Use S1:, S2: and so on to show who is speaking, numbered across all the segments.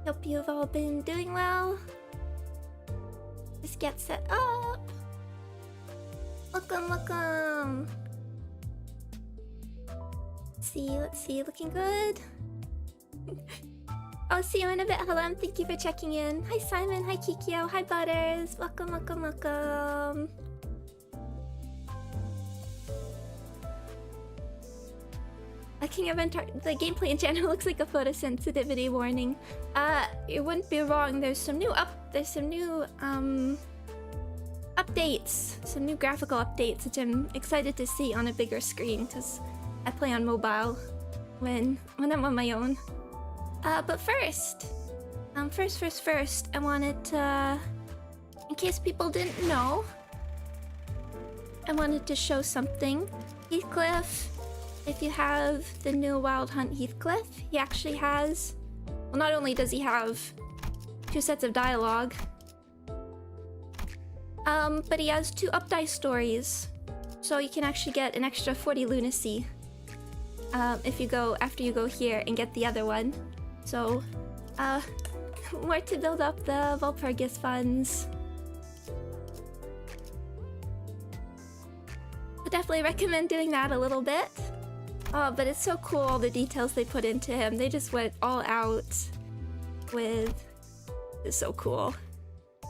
S1: Hope you've all been doing well. Let's get set up. Welcome, welcome. Let's see, looking good. I'll see you in a bit, Halam. Thank you for checking in. Hi Simon, hi Kikyo, hi Butters. Welcome, welcome, welcome. King of Antar the gameplay in general looks like a photosensitivity warning. You wouldn't be wrong. There's some new updates, some new graphical updates, which I'm excited to see on a bigger screen because I play on mobile when I'm on my own. But first, I wanted to, in case people didn't know, I wanted to show something. Heathcliff. If you have the new Wild Hunt Heathcliff, he actually has... Well, not only does he have 2 sets of dialogue, but he has 2 up-die stories. So you can actually get an extra 40 lunacy if you go after you go here and get the other one. So, more to build up the Walpurgis funds. I definitely recommend doing that a little bit. Oh, but it's so cool, all the details they put into him. They just went all out with... It's so cool. I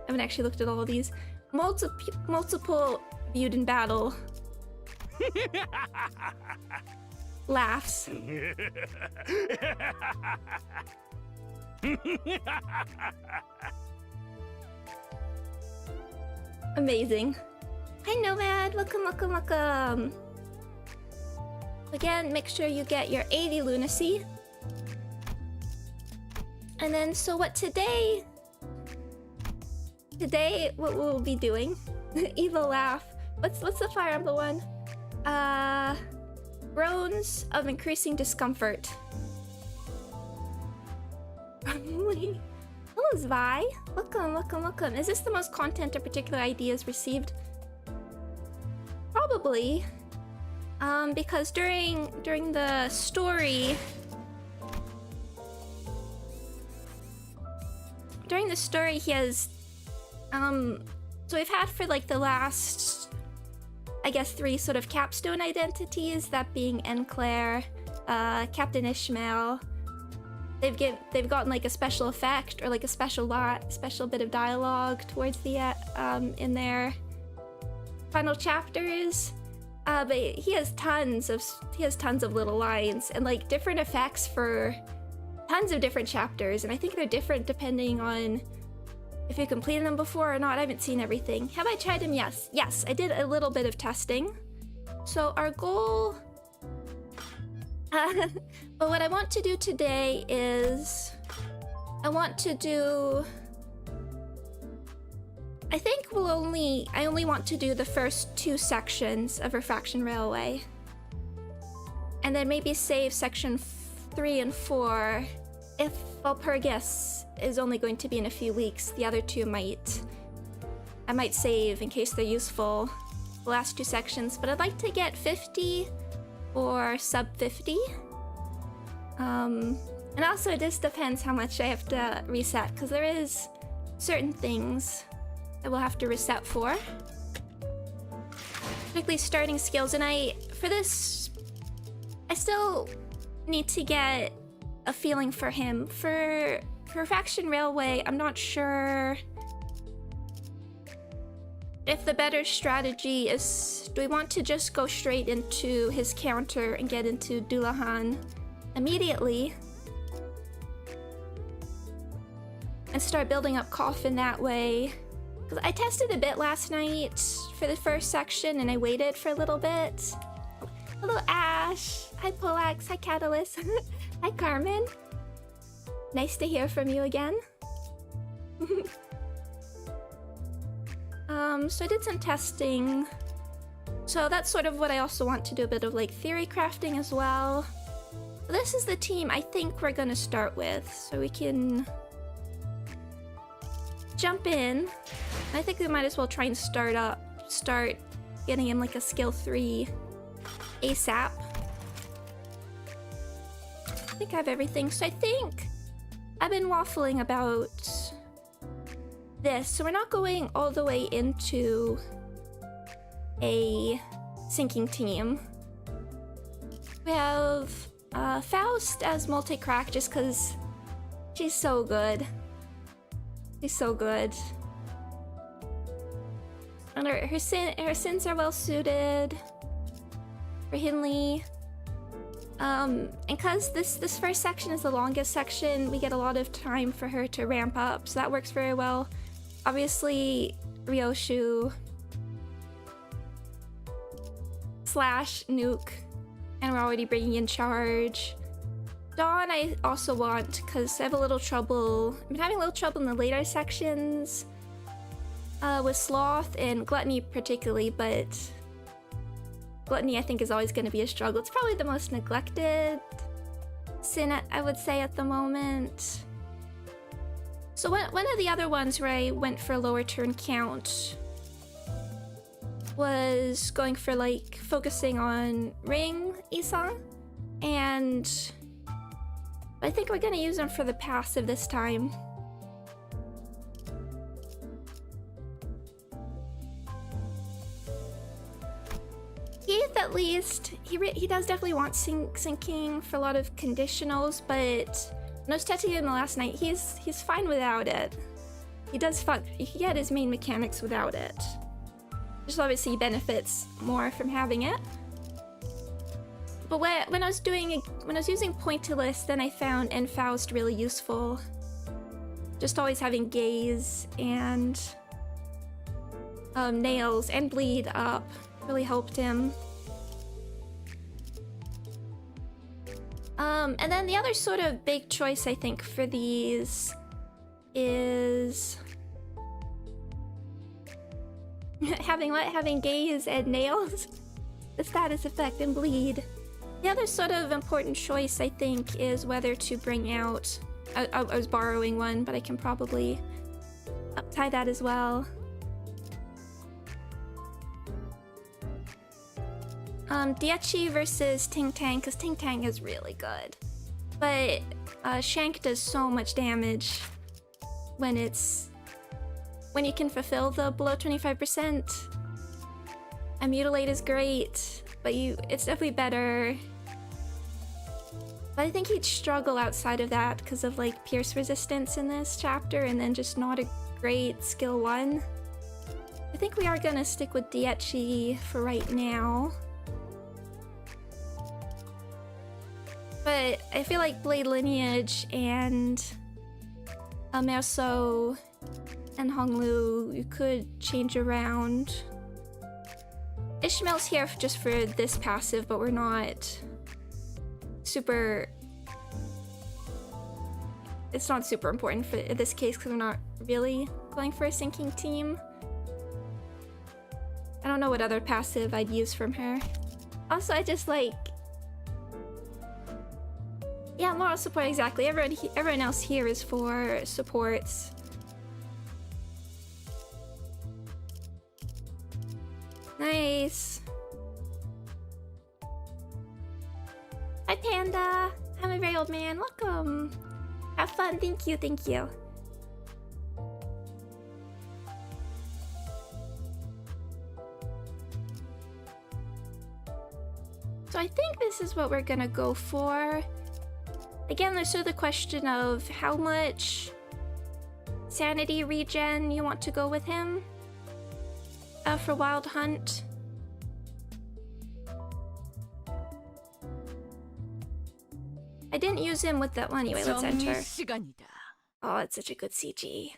S1: haven't actually looked at all of these. Multiple viewed in battle. Laughs. Amazing. Hi Nomad, welcome, welcome, welcome. Again, make sure you get your 80 lunacy. And then, so what today, what we'll be doing, evil laugh. What's the Fire Emblem one? Groans of increasing discomfort. Hello, Zvi. Welcome, welcome, welcome. Is this the most content or particular ideas received? Probably, because during the story, he has, so we've had for like the last, I guess, 3 sort of capstone identities, that being Enclair, Captain Ishmael. They've gotten like a special effect or like a special bit of dialogue towards the in their final chapters, but he has tons of little lines and like different effects for tons of different chapters, and I think they're different depending on if you completed them before or not. I haven't seen everything. Have I tried them? Yes, I did a little bit of testing. So our goal, but what I want to do today is I think I only want to do the first 2 sections of Refraction Railway. And then maybe save section 3 and 4 if Walpurgis is only going to be in a few weeks. The other 2 I might save in case they're useful, the last 2 sections. But I'd like to get 50 or sub 50. And also it just depends how much I have to reset, because there is certain things that we'll have to reset for. Particularly starting skills, and for this, I still need to get a feeling for him. For Refraction Railway, I'm not sure if the better strategy is, do we want to just go straight into his counter and get into Dullahan immediately and start building up Coffin that way? Because I tested a bit last night for the first section and I waited for a little bit. Hello Ash, hi Polax, hi Catalyst, hi Carmen. Nice to hear from you again. So I did some testing. So that's sort of what I also want to do, a bit of like theory crafting as well. This is the team I think we're gonna start with, so we can jump in. I think we might as well try and start getting him like a skill 3 ASAP. I think I have everything. So I think I've been waffling about this. So we're not going all the way into a sinking team. We have Faust as multi-crack just because she's so good. She's so good. And her sins are well suited for Hinley. And because this first section is the longest section, we get a lot of time for her to ramp up, so that works very well. Obviously, Ryoshu / Nuke, and we're already bringing in Charge. Dawn I also want, because I have a little trouble. I've been having a little trouble in the later sections with Sloth and Gluttony particularly, but Gluttony I think is always going to be a struggle. It's probably the most neglected sin I would say at the moment. So one of the other ones where I went for a lower turn count was going for like focusing on Ring Isang, and I think we're gonna use them for the passive this time. Heath, at least, he does definitely want sinking for a lot of conditionals, but when I was testing him the last night, he's fine without it. He had his main mechanics without it. Just obviously he benefits more from having it. But when I was using Pointillist, then I found Enfaust really useful. Just always having Gaze and Nails and Bleed up really helped him. And then the other sort of big choice I think for these is having Gaze and Nails, the status effect, and Bleed. The other sort of important choice I think is whether to bring out. I was borrowing one, but I can probably tie that as well. Diechi versus Ting Tang, because Ting Tang is really good. But Shank does so much damage when you can fulfill the below 25%. And Mutilate is great, but it's definitely better. But I think he'd struggle outside of that because of like Pierce resistance in this chapter, and then just not a great skill 1. I think we are gonna stick with Diechi for right now. But I feel like Blade Lineage and Merso and Honglu, you could change around. Ishmael's here just for this passive, but we're not super... It's not super important for this case because we're not really going for a sinking team. I don't know what other passive I'd use from her. Also, I just like... Yeah, moral support, exactly. Everyone else here is for supports. Nice. Hi, Panda. I'm a very old man. Welcome. Have fun. Thank you. Thank you. So I think this is what we're gonna go for. Again, there's sort of the question of how much sanity regen you want to go with him for Wild Hunt. I didn't use him with that one anyway. Let's enter. Oh, it's such a good CG.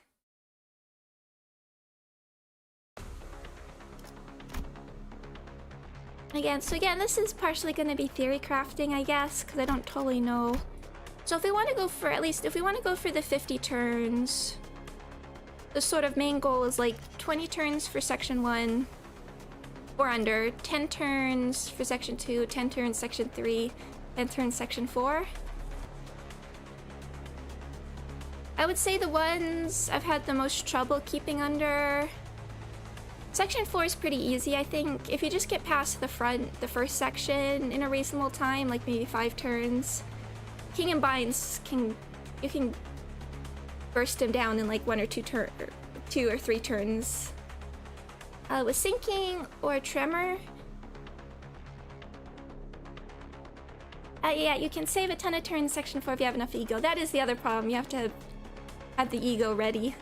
S1: Again, this is partially going to be theory crafting, I guess, because I don't totally know. So if we want to go for, if we want to go for the 50 turns, the sort of main goal is like 20 turns for section 1 or under, 10 turns for section 2, 10 turns section 3, 10 turns section 4. I would say the ones I've had the most trouble keeping under... Section 4 is pretty easy, I think. If you just get past the first section in a reasonable time, like maybe 5 turns, King and Binds you can burst him down in like 1 or 2 2 or 3 turns. With Sinking or Tremor. Yeah, you can save a ton of turns section 4 if you have enough ego. That is the other problem. You have to have the ego ready.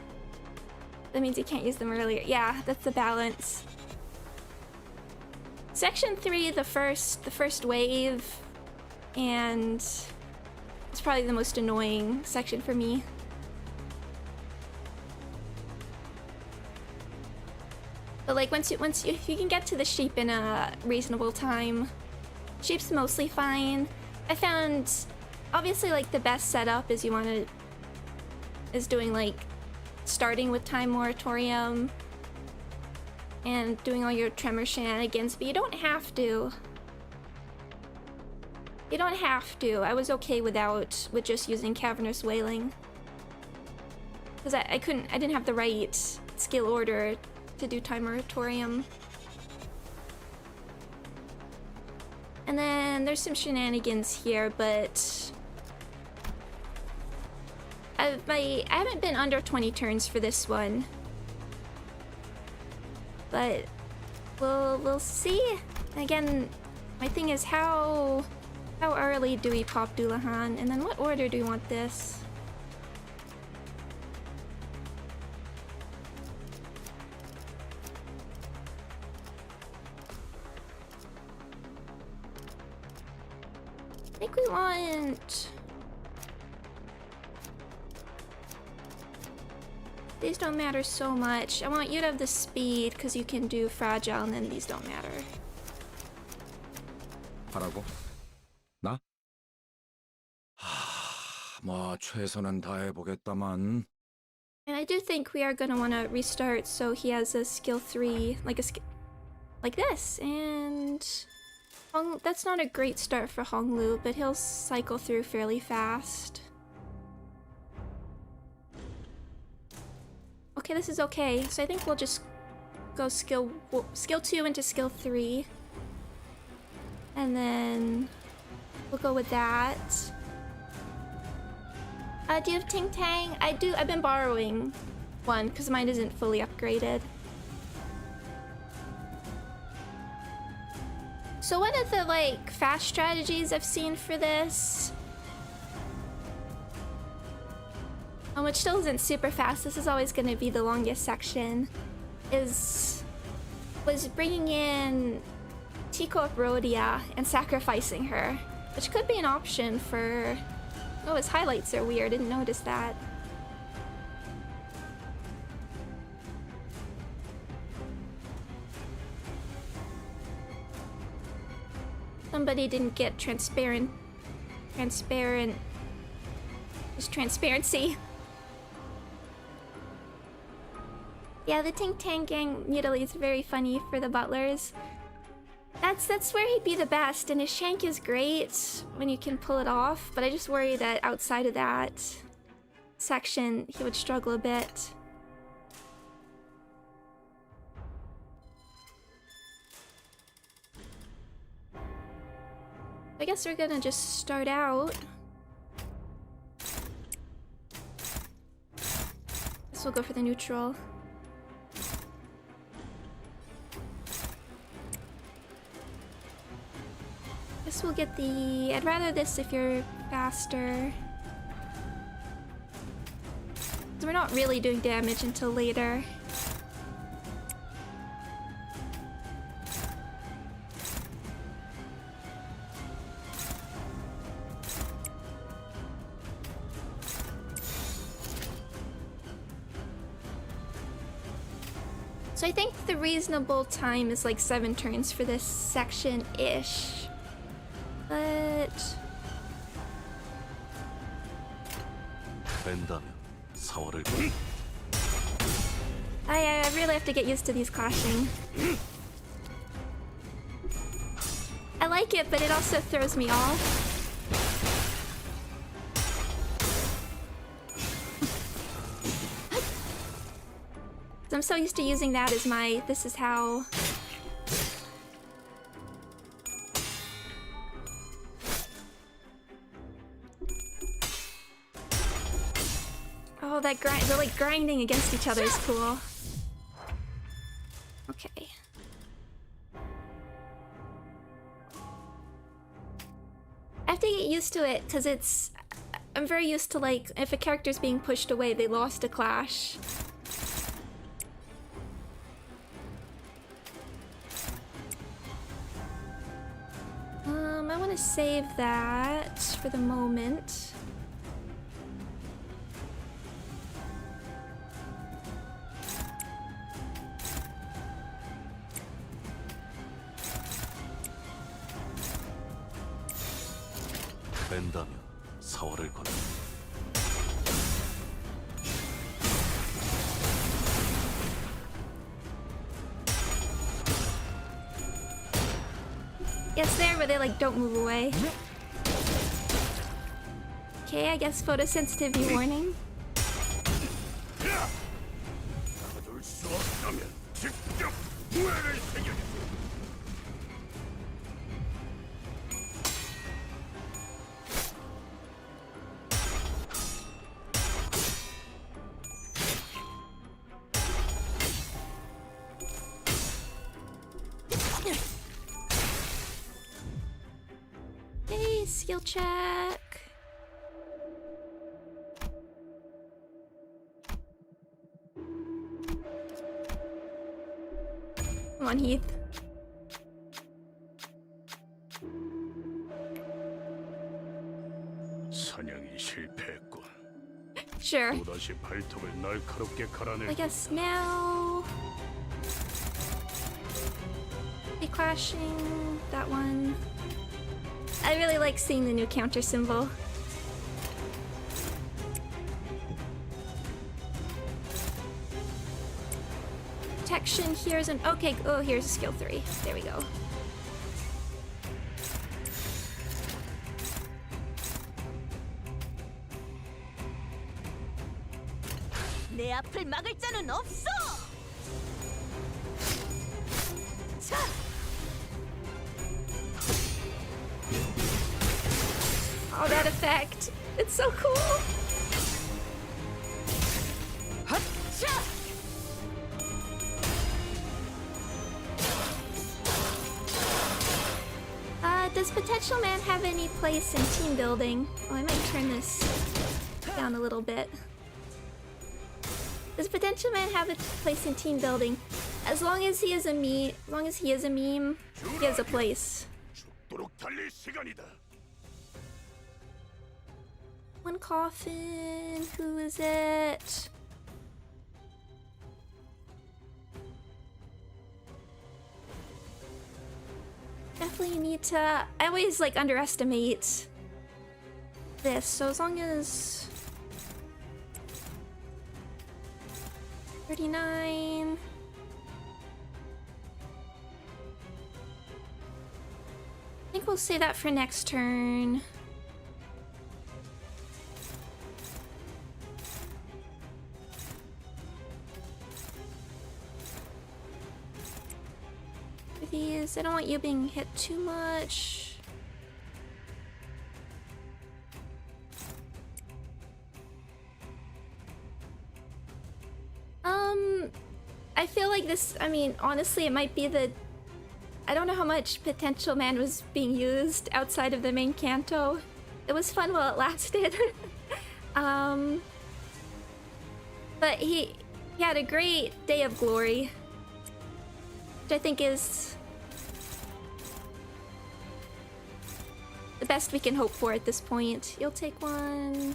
S1: That means you can't use them earlier. Yeah, that's the balance. Section 3, the first wave, and it's probably the most annoying section for me. But like if you can get to the sheep in a reasonable time, sheep's mostly fine. I found obviously like the best setup is doing like starting with Time Moratorium and doing all your Tremor shenanigans, but you don't have to. You don't have to. I was okay with just using Cavernous Wailing. Because I didn't have the right skill order to do Time Moratorium. And then there's some shenanigans here, but I haven't been under 20 turns for this one. But we'll see. Again, my thing is how early do we pop Dullahan, and then what order do we want this? I think we want... These don't matter so much. I want you to have the speed because you can do Fragile, and then these don't matter.
S2: 하라고? 나? 뭐 최선은 다해보겠다만.
S1: And I do think we are gonna want to restart so he has a skill 3, like this, and that's not a great start for Honglu, but he'll cycle through fairly fast. Okay, this is okay. So I think we'll just go skill 2 into skill 3. And then we'll go with that. Do you have Ting Tang? I do. I've been borrowing one because mine isn't fully upgraded. So one of the like fast strategies I've seen for this, which still isn't super fast, this is always going to be the longest section, was bringing in Tico Rhodia and sacrificing her, which could be an option for... Oh, his highlights are weird, didn't notice that. Somebody didn't get transparent... Just transparency. Yeah, the Ting Tang Gang mutiny is very funny for the butlers. That's where he'd be the best, and his shank is great when you can pull it off, but I just worry that outside of that section, he would struggle a bit. I guess we're gonna just start out. Guess we'll go for the neutral. Guess we'll get the... I'd rather this if you're faster. So we're not really doing damage until later. So I think the reasonable time is like 7 turns for this section-ish. But... I really have to get used to these clashing. I like it, but it also throws me off. I'm so used to using that as my... This is how... that grind, they're like grinding against each other is cool. Okay. I have to get used to it because I'm very used to, like, if a character's being pushed away, they lost a clash. I want to save that for the moment.
S3: 뺀다면 사활을 거는
S1: It's there, but they like don't move away. Okay, I guess photosensitivity warning.
S3: 막아둘 수 없다면 직접 후회를 새겨야
S1: Hey, skill check. Come on, Heath.
S3: 사냥이 실패했군.
S1: Sure.
S3: 또다시 발톱을 날카롭게 갈아낼
S1: Like a smell. Be clashing. That one. I really like seeing the new counter symbol. Protection, here's an okay. Oh, here's a skill 3. There we go.
S4: 내 앞을 막을 자는 없어. 자,
S1: Oh, that effect. It's so cool.
S4: 자.
S1: Does Potential Man have any place in team building? Oh, I might turn this down a little bit. Does Potential Man have a place in team building? As long as he is a meme, he has a place.
S3: 죽도록 달릴 시간이다.
S1: One coffin. Who is it? Definitely need to. I always like underestimate this. So as long as 39. I think we'll say that for next turn. These, I don't want you being hit too much. I feel like this, I mean, honestly, it might be the... I don't know how much Potential Man was being used outside of the main canto. It was fun while it lasted. But he had a great Day of Glory, which I think is the best we can hope for at this point. You'll take one.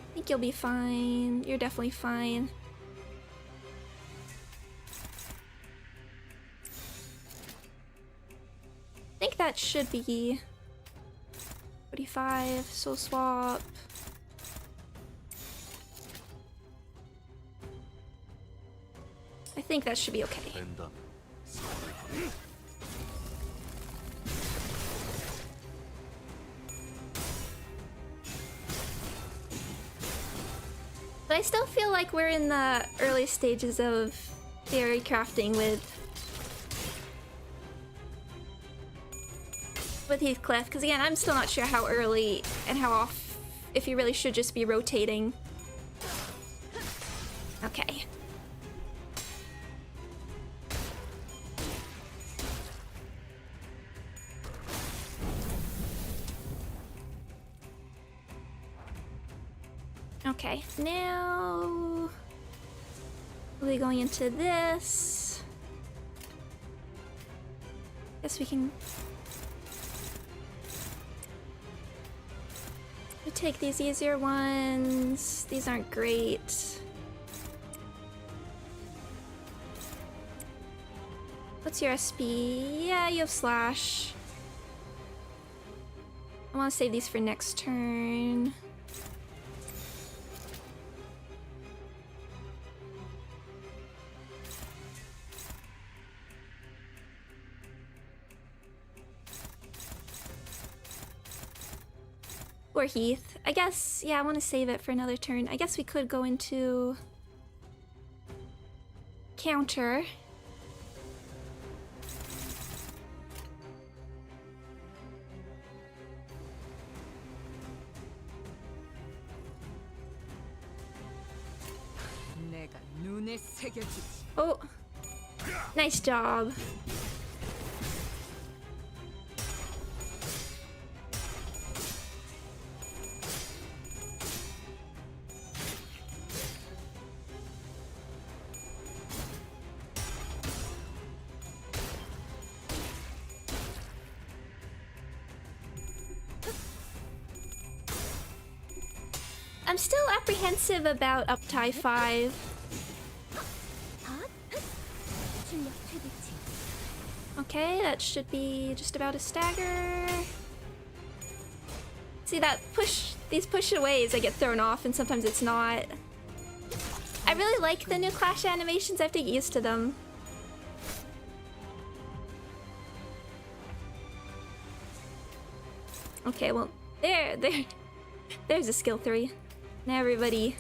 S1: I think you'll be fine. You're definitely fine. I think that should be 45, so swap. I think that should be okay.
S3: 뺀다면 사활을 거는
S1: But I still feel like we're in the early stages of theory crafting with Heathcliff, because again, I'm still not sure how early and how off if you really should just be rotating. Okay. Okay, now we'll be going into this. Guess we can take these easier ones. These aren't great. What's your SP? Yeah, you have slash. I want to save these for next turn. Or Heath. I guess, yeah, I want to save it for another turn. I guess we could go into counter. Oh, nice job. I'm still apprehensive about up tie 5. Okay, that should be just about a stagger. See that push, these push aways I get thrown off and sometimes it's not. I really like the new clash animations, I have to get used to them. Okay, well, there's a skill 3. Now everybody,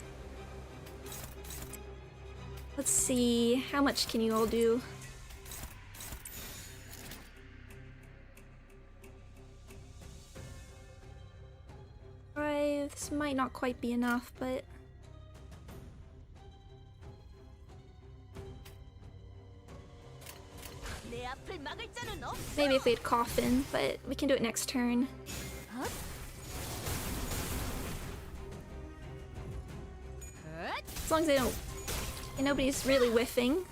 S1: let's see, how much can you all do? Right, this might not quite be enough, but maybe if we had coffin, but we can do it next turn. As long as they don't, and nobody's really whiffing.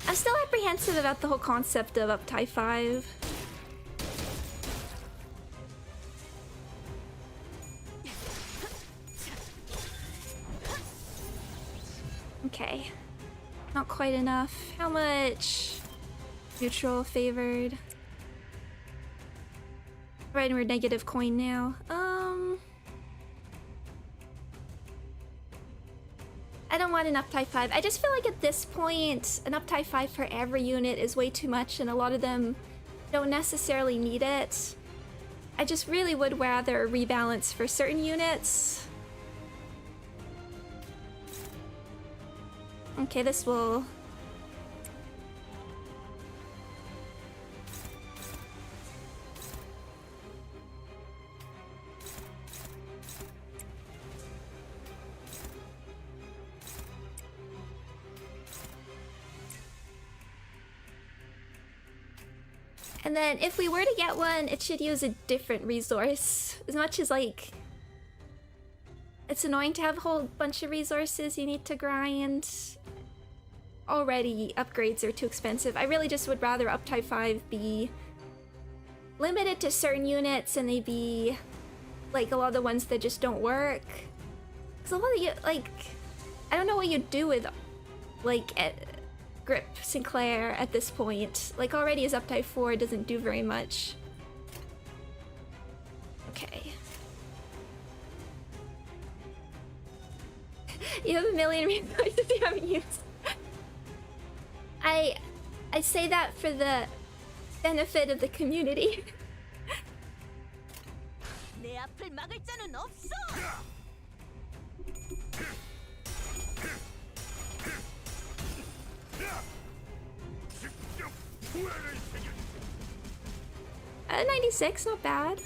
S1: I'm still apprehensive about the whole concept of up tie 5. Okay, not quite enough. How much? Neutral, favored. Right, and we're negative coin now. I don't want an up tie 5. I just feel like at this point, an up tie 5 for every unit is way too much, and a lot of them don't necessarily need it. I just really would rather rebalance for certain units. Okay, this will... And then if we were to get one, it should use a different resource. As much as, like, it's annoying to have a whole bunch of resources you need to grind. Already, upgrades are too expensive. I really just would rather up tie 5 be limited to certain units and they be, like, a lot of the ones that just don't work. Because a lot of you, like, I don't know what you'd do with, like, Grip Sinclair at this point. Like, already his up tie 4 doesn't do very much. Okay. You have a million resources you haven't used. I say that for the benefit of the community. Uh, 96, not bad.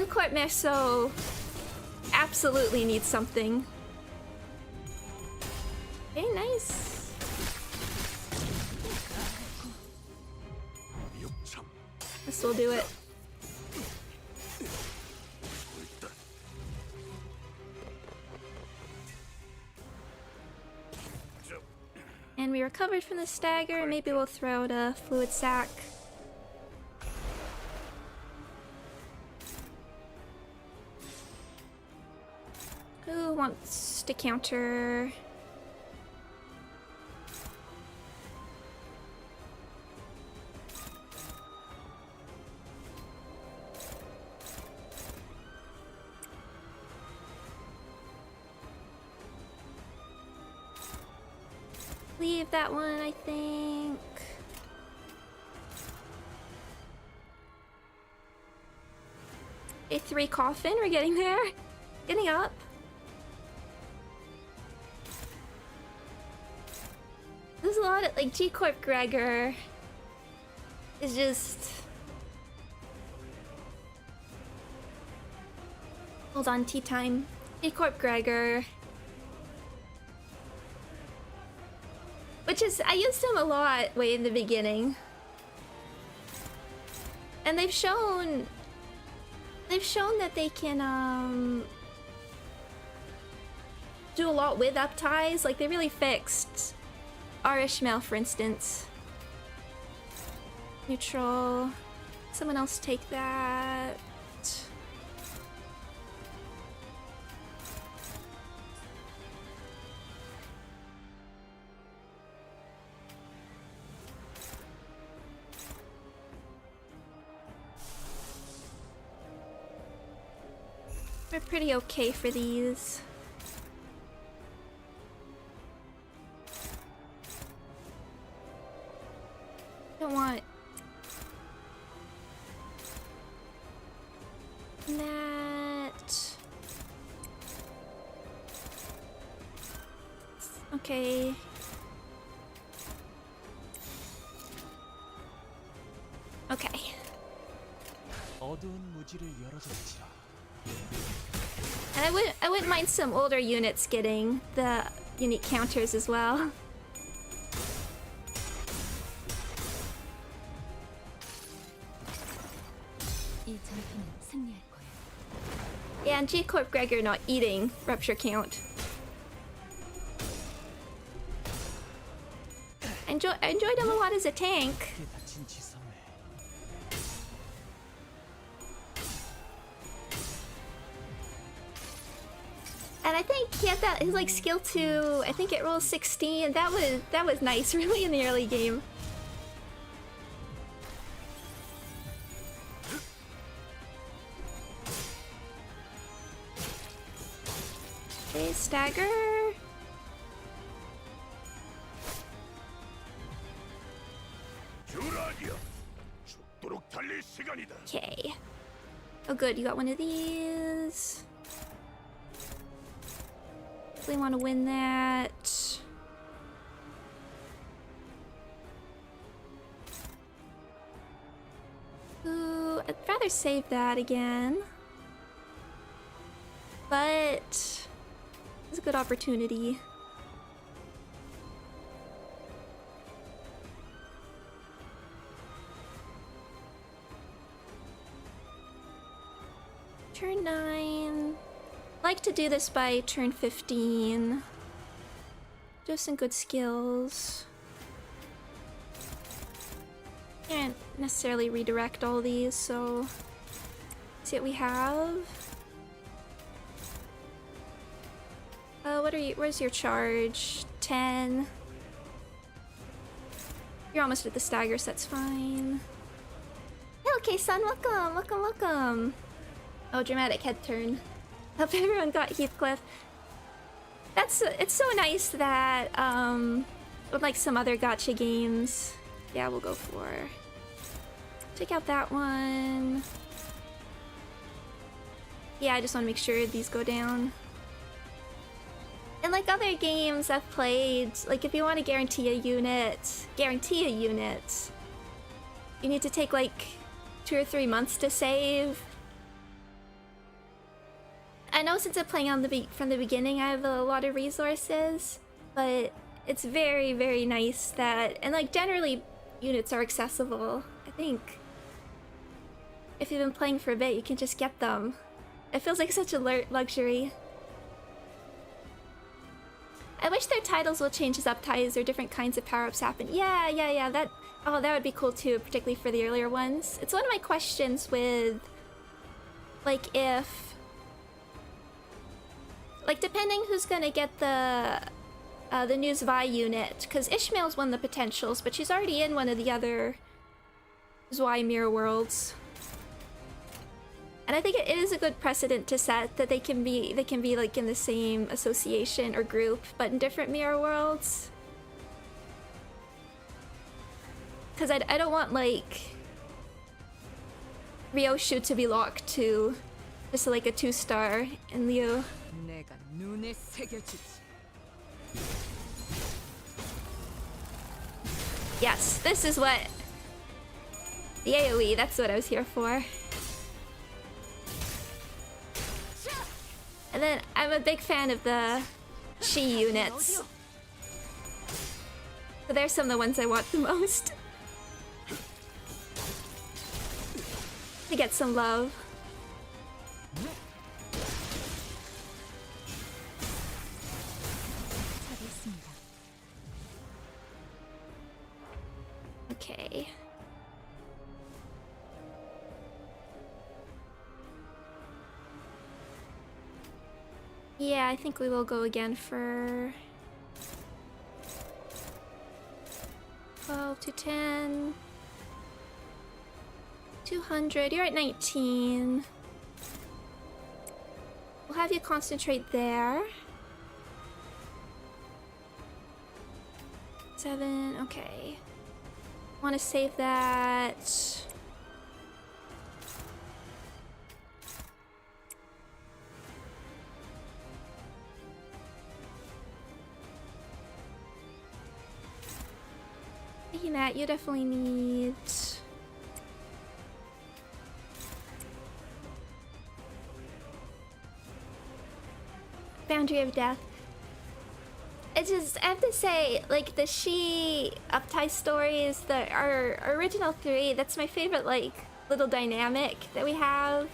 S1: G-Corp Merceau absolutely needs something. Okay, nice. This will do it. And we recovered from the stagger. Maybe we'll throw out a fluid sac. Who wants to counter? Leave that one, I think. A 3 coffin, we're getting there. Getting up. There's a lot of, like, G-Corp Gregor is just... Hold on, tea time. G-Corp Gregor. Which is, I used him a lot way in the beginning. And they've shown that they can, do a lot with up ties. Like, they really fixed R. Ishmael, for instance. Neutral. Someone else take that. We're pretty okay for these. Don't want that. Okay. Okay. And I wouldn't mind some older units getting the unique counters as well. Yeah, and G-Corp Gregor not eating rupture count. I enjoyed him a lot as a tank. And I think he had that, his like skill 2, I think it rolls 16. That was nice really in the early game. Okay, stagger. Okay. Oh good, you got one of these. We want to win that. Ooh, I'd rather save that again. But it's a good opportunity. Turn 9. Like to do this by turn 15. Just some good skills. Can't necessarily redirect all these, so see what we have. What are you? Where's your charge? 10. You're almost at the stagger, so that's fine. Okay, son, welcome, welcome, welcome. Oh, dramatic head turn. Hope everyone got Heathcliff. It's so nice that with like some other gacha games, yeah, we'll go for. Check out that one. Yeah, I just want to make sure these go down. And like other games I've played, like if you want to guarantee a unit, you need to take like 2 or 3 months to save. I know since I'm playing on from the beginning, I have a lot of resources, but it's very, very nice that, and like generally units are accessible. I think if you've been playing for a bit, you can just get them. It feels like such a luxury. I wish their titles will change as upties or different kinds of power-ups happen. Yeah, that would be cool too, particularly for the earlier ones. It's one of my questions with, like, if, like, depending who's gonna get the new Zwei unit, because Ishmael's one of the potentials, but she's already in one of the other Zwei mirror worlds. And I think it is a good precedent to set that they can be like in the same association or group, but in different mirror worlds. Because I don't want like Ryoshu to be locked to just like a 2-star in Liu. Yes, this is what the AoE, that's what I was here for. And then I'm a big fan of the She units. So they're some of the ones I want the most. To get some love. Okay. Yeah, I think we will go again for 12 to 10. 200. You're at 19. We'll have you concentrate there. 7. Okay. Want to save that. Hey, Matt, you definitely need Boundary of Death. It's just, I have to say, like, the She uptie stories, our original 3, that's my favorite, like, little dynamic that we have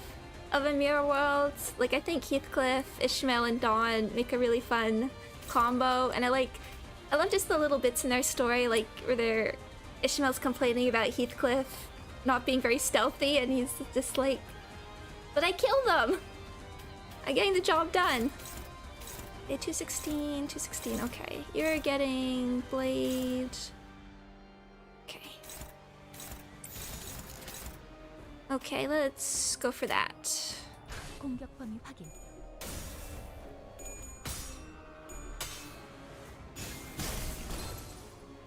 S1: of a mirror world. Like, I think Heathcliff, Ishmael, and Dawn make a really fun combo, and I love just the little bits in their story, like, where Ishmael's complaining about Heathcliff not being very stealthy, and he's just like, but I kill them! I'm getting the job done. Okay, 216, okay. You're getting Blade. Okay. Okay, let's go for that.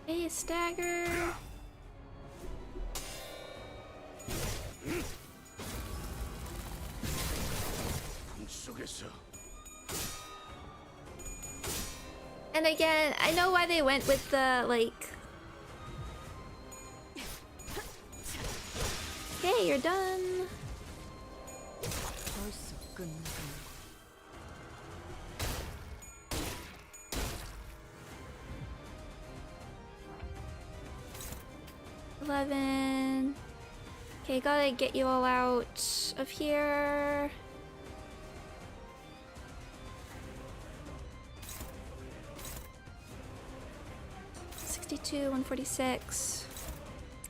S1: Hey, stagger. And again, I know why they went with the, like... Okay, you're done. $11. Okay, gotta get you all out of here. $146,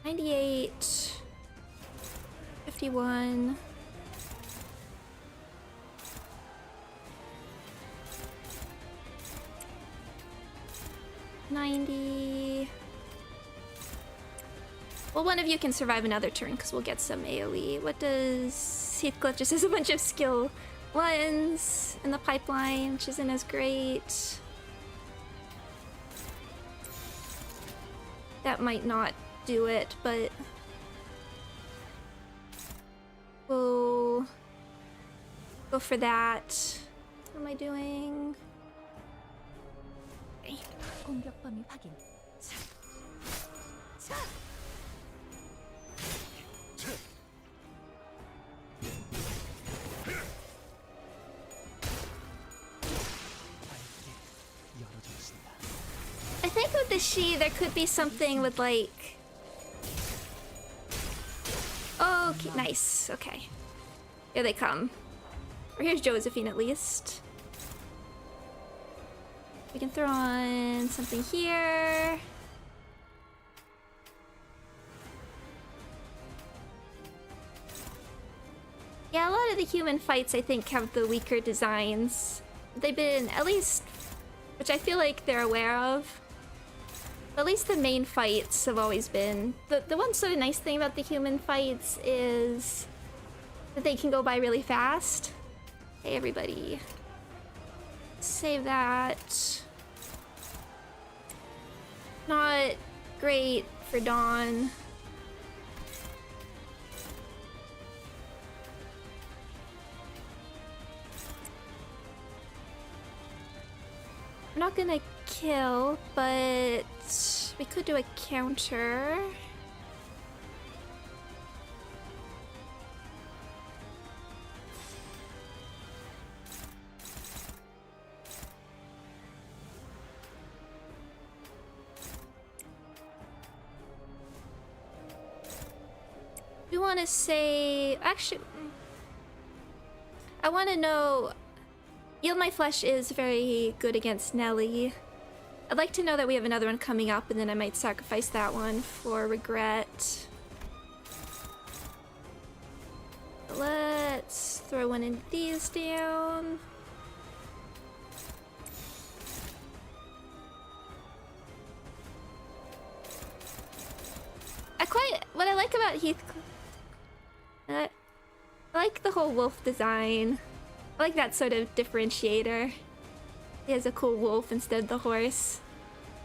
S1: $98, $51, $90. Well, one of you can survive another turn because we'll get some AoE. What does Heathcliff just has a bunch of skill ones in the pipeline, which isn't as great. That might not do it, but we'll go for that. What am I doing? Okay. think with the she, there could be something with like... Oh, okay, nice. Okay. Here they come. Or here's Josephine at least. We can throw on something here. Yeah, a lot of the human fights I think have the weaker designs. They've been, at least, which I feel like they're aware of. But at least the main fights have always been... The one sort of nice thing about the human fights is that they can go by really fast. Hey everybody. Save that. Not great for Dawn. I'm not gonna kill, but we could do a counter. We want to say... Actually, I want to know... Yield My Flesh is very good against Nelly. I'd like to know that we have another one coming up, and then I might sacrifice that one for Regret. Let's throw one of these down. What I like about Heathcliff... I like the whole wolf design. I like that sort of differentiator. He has a cool wolf instead of the horse.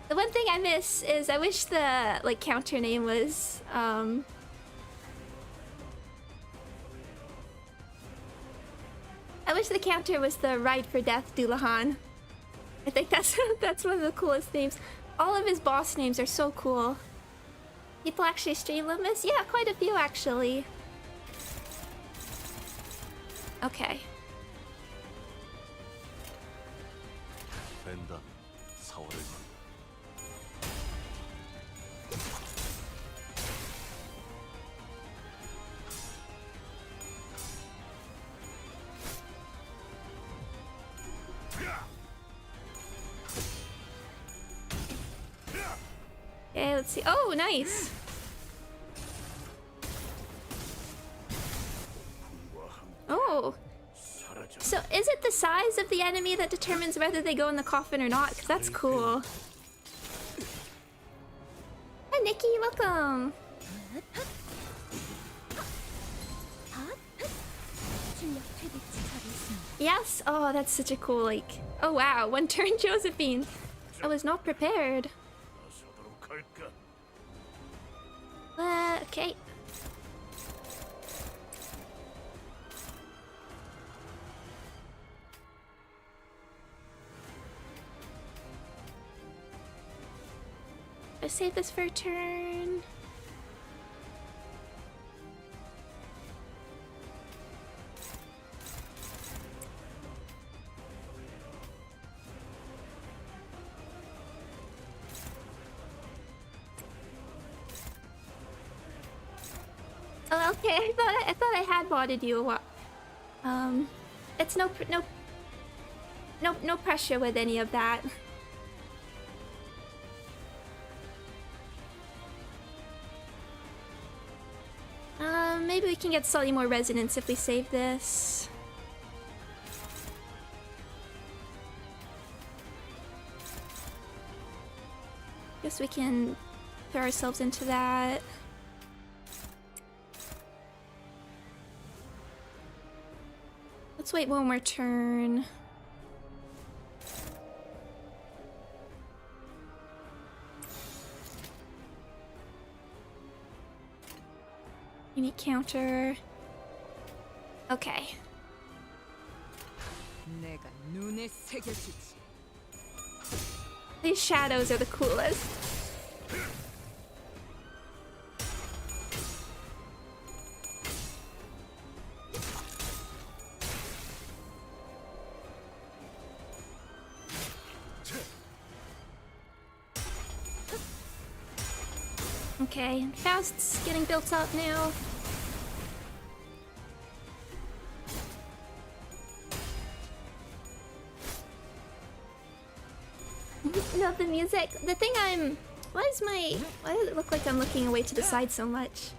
S1: The one thing I miss is I wish the like counter name was I wish the counter was the Ride for Death Dullahan. I think that's that's one of the coolest names. All of his boss names are so cool. People actually stream Limbus? Yeah, quite a few actually. Okay.
S3: 벤다 4월을
S1: Okay, let's see. Oh, nice. Oh. So is it the size of the enemy that determines whether they go in the coffin or not? Because that's cool. Hi, Nikki. Welcome. Yes. Oh, that's such a cool, like... Oh, wow. One turn, Josephine. I was not prepared.
S3: 나서도록 할까?
S1: Okay. I save this for a turn. Oh, okay. I thought I had modded you a while. It's no pressure with any of that. Maybe we can get slightly more resonance if we save this. Guess we can throw ourselves into that. Let's wait one more turn. Unique counter. Okay. These shadows are the coolest. Okay, Faust's getting built up now. Love the music. The thing why does it look like I'm looking away to the side so much?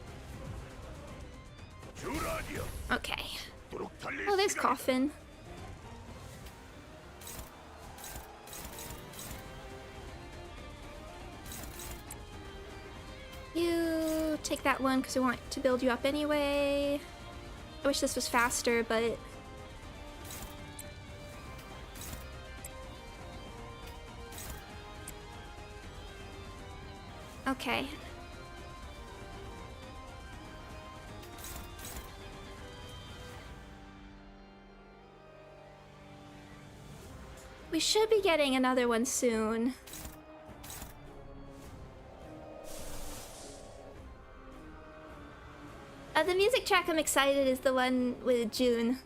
S1: Okay. Oh, there's Coffin. You take that one because I want to build you up anyway. I wish this was faster, but... Okay. We should be getting another one soon. The music track I'm excited is the one with June.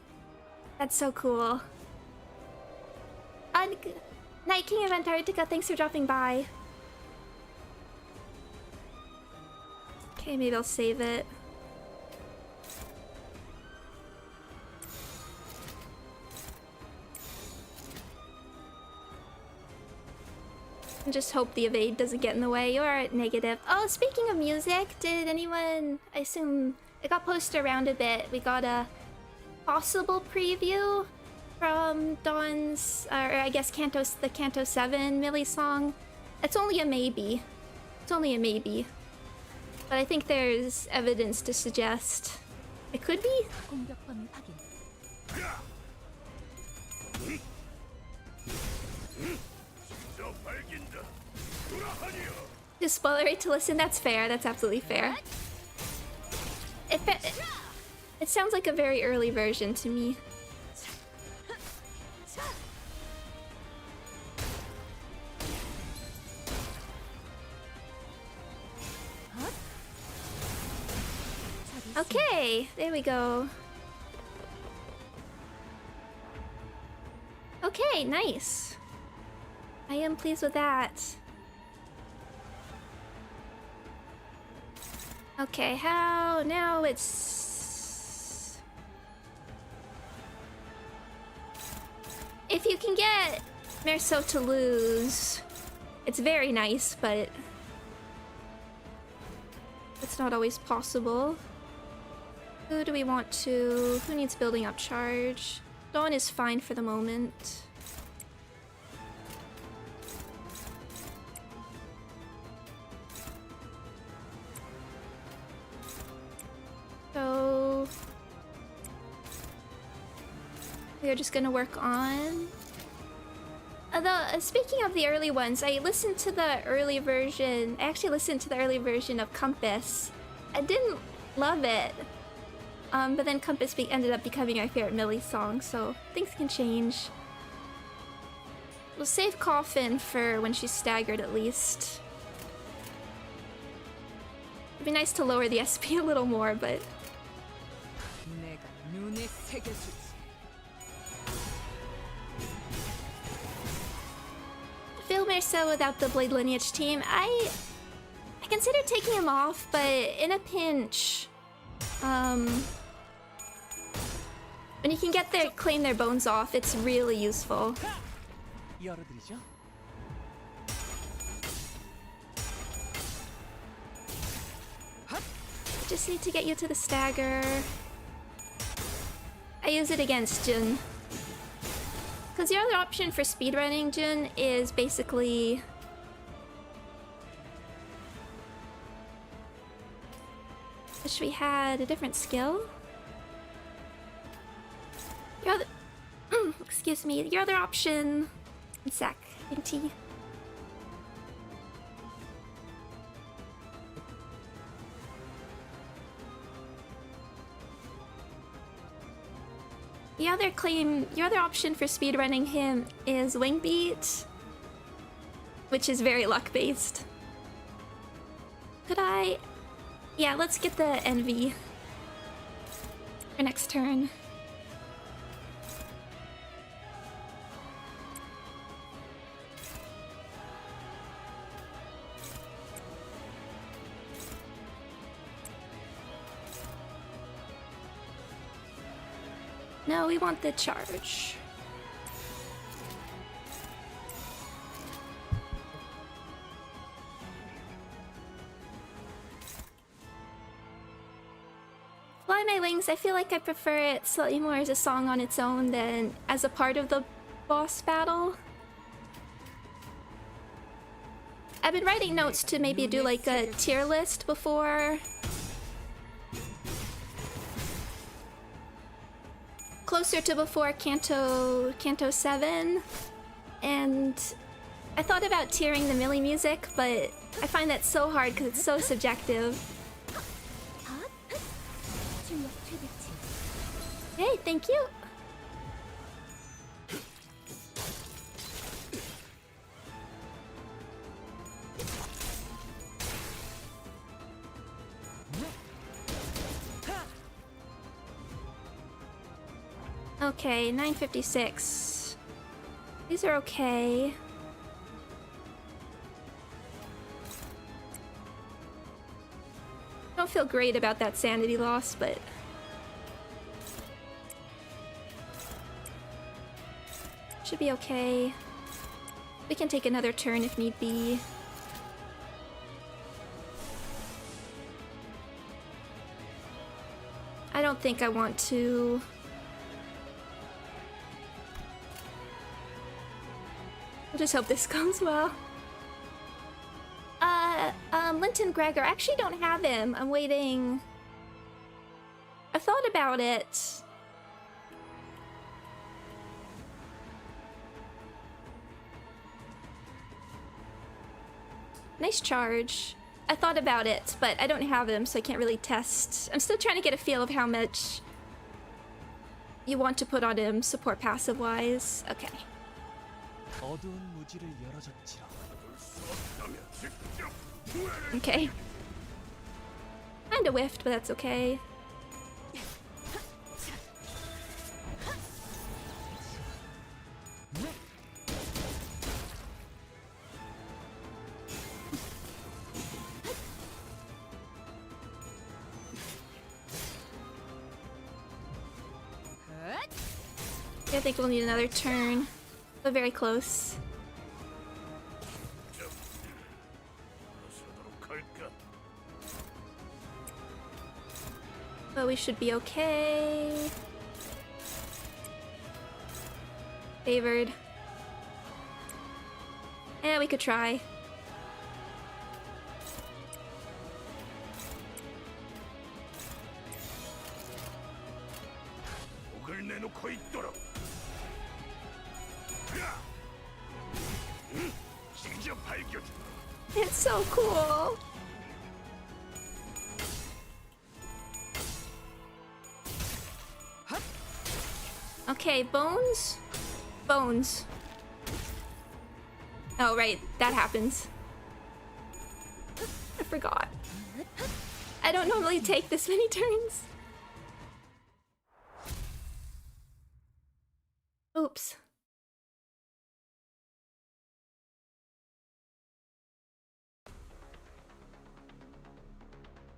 S1: That's so cool. Night King of Antarctica, thanks for dropping by. Okay, maybe I'll save it. And just hope the evade doesn't get in the way. You are at negative. Oh, speaking of music, did anyone... I assume it got posted around a bit. We got a possible preview from Dawn's... or I guess the Canto 7 Millie song. It's only a maybe. It's only a maybe. But I think there's evidence to suggest it could be. Just spoilery to listen, that's fair, that's absolutely fair. It sounds like a very early version to me. Okay, there we go. Okay, nice. I am pleased with that. Okay, how now it's... If you can get Merceau to lose, it's very nice, but it's not always possible. Who do we want to... Who needs building up charge? Dawn is fine for the moment. So... we are just gonna work on... speaking of the early ones, I listened to the early version... I actually listened to the early version of Compass. I didn't love it. But then Compass ended up becoming my favorite Millie song, so things can change. We'll save Coffin for when she's staggered at least. It'd be nice to lower the SP a little more, but... Phil Merceau without the Blade Lineage team, I considered taking him off, but in a pinch... when you can claim their bones off, it's really useful. Just need to get you to the stagger. I use it against Jun. Because the other option for speedrunning Jun is basically... wish we had a different skill. Your other... excuse me. Your other option... One sec. Tea. Your other option for speedrunning him is Wing Beat, which is very luck-based. Could I... Yeah, let's get the Envy for next turn. No, we want the charge. Fly My Wings, I feel like I prefer it slightly more as a song on its own than as a part of the boss battle. I've been writing notes to maybe do like a tier list before. Closer to before Canto 7. And I thought about tiering the Millie music, but I find that so hard because it's so subjective. Hey, thank you. Okay, 956. These are okay. Don't feel great about that sanity loss, but should be okay. We can take another turn if need be. I don't think I want to. I'll just hope this goes well. Linton Gregor. I actually don't have him. I'm waiting. I've thought about it. Nice charge. I thought about it, but I don't have him, so I can't really test. I'm still trying to get a feel of how much you want to put on him support passive-wise. Okay. Okay. Kinda whiffed, but that's okay. I think we'll need another turn, but very close. But we should be okay. Favored. Yeah, we could try. It's so cool. Okay, bones? Bones. Oh, right, that happens. I forgot. I don't normally take this many turns. Oops.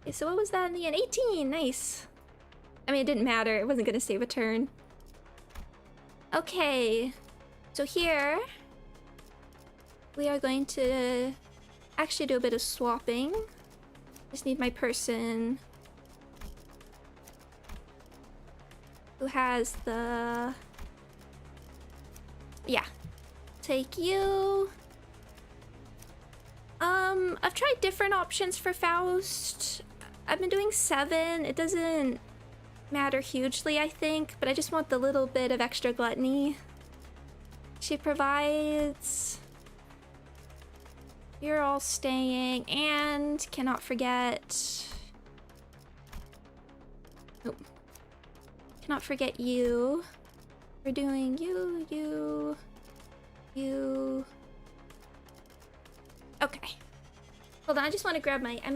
S1: Okay, so what was that in the end? 18, nice. I mean, it didn't matter, it wasn't gonna save a turn. Okay, so here we are going to actually do a bit of swapping. Just need my person who has the... Yeah, take you. I've tried different options for Faust. I've been doing 7. It doesn't matter hugely, I think, but I just want the little bit of extra gluttony she provides. You're all staying, and cannot forget... Nope. Cannot forget you. We're doing you, you, you. Okay. Hold on, I just want to grab my... I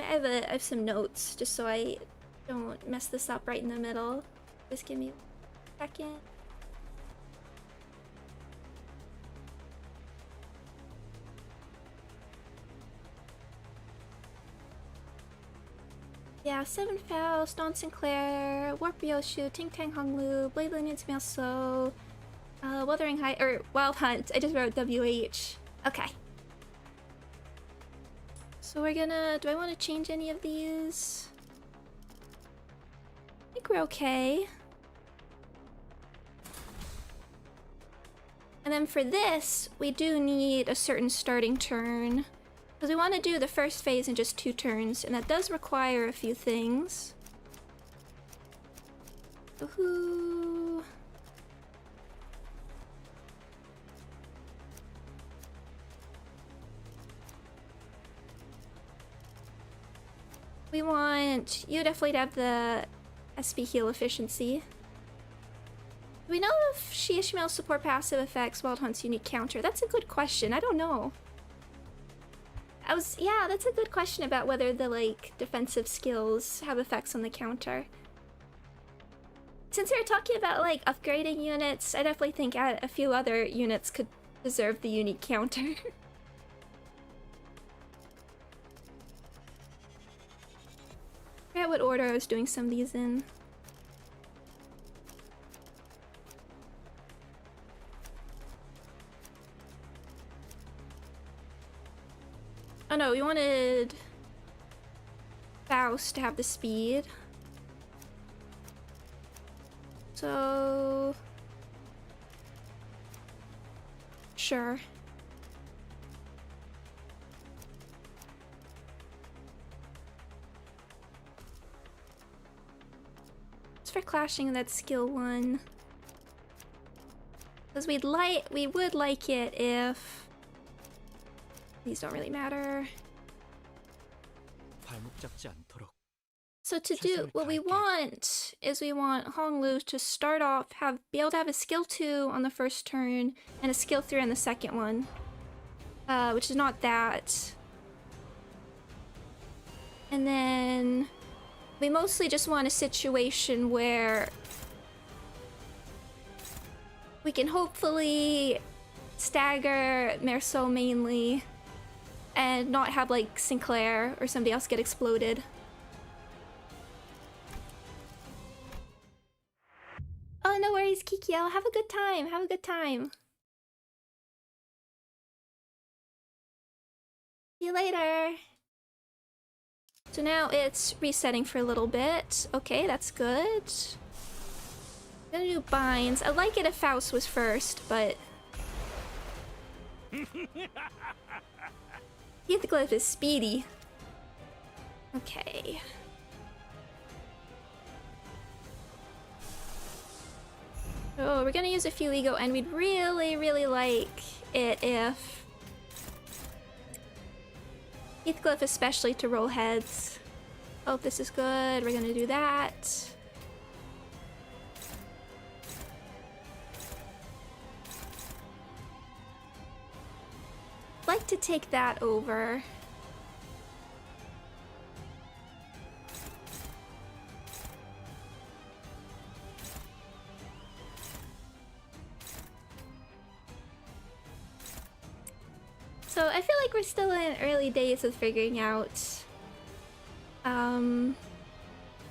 S1: have some notes, just so I don't mess this up right in the middle. Just give me a second. Yeah, Seven Faust, Don Sinclair, Warp Ryoshu, Ting Tang Honglu, Blade Lineage Meowso, Wuthering Height, or Wild Hunt. I just wrote WH. Okay. So we're gonna, do I want to change any of these? I think we're okay. And then for this, we do need a certain starting turn. Because we want to do the first phase in just 2 turns, and that does require a few things. Woohoo! We want you definitely to have the SP heal efficiency. Do we know if she Ishmael's support passive effects Wild Hunt's unique counter? That's a good question. I don't know. Yeah, that's a good question about whether the, like, defensive skills have effects on the counter. Since we were talking about, like, upgrading units, I definitely think a few other units could deserve the unique counter. I forget what order I was doing some of these in. Oh no, we wanted Faust to have the speed. So... sure. It's for clashing that skill 1. Because we would like it if... these don't really matter. So to do what we want is we want Honglu to start off, be able to have a skill 2 on the first turn and a skill 3 on the second one, which is not that. And then we mostly just want a situation where we can hopefully stagger Merceau mainly. And not have, like, Sinclair or somebody else get exploded. Oh, no worries, Kikiel. Have a good time. Have a good time. See you later. So now it's resetting for a little bit. Okay, that's good. I'm gonna do binds. I'd like it if Faust was first, but... Heathcliff is speedy. Okay. Oh, we're gonna use a few ego, and we'd really, really like it if Heathcliff especially to roll heads. Oh, this is good. We're gonna do that. Like to take that over. So I feel like we're still in early days of figuring out some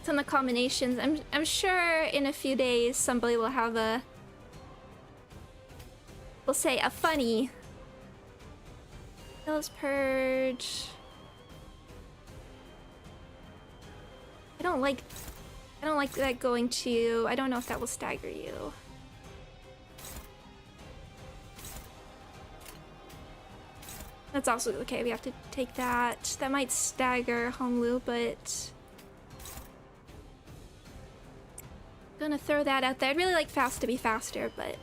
S1: of the combinations. I'm sure in a few days somebody will have we'll say a funny Kills Purge. I don't like that going to you. I don't know if that will stagger you. That's also okay. We have to take that. That might stagger Honglu, but I'm gonna throw that out there. I'd really like Faust to be faster, but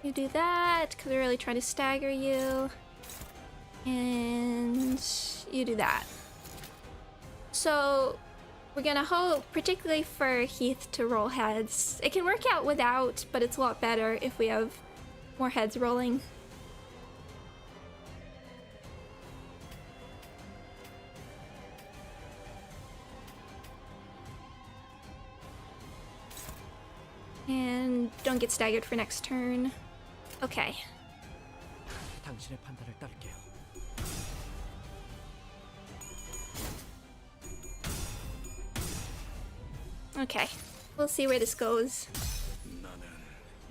S1: you do that, because we're really trying to stagger you. And you do that. So we're gonna hope, particularly for Heath to roll heads. It can work out without, but it's a lot better if we have more heads rolling. And don't get staggered for next turn. Okay.
S5: 당신의 판단을 따를게요.
S1: Okay, we'll see where this goes.
S3: 나는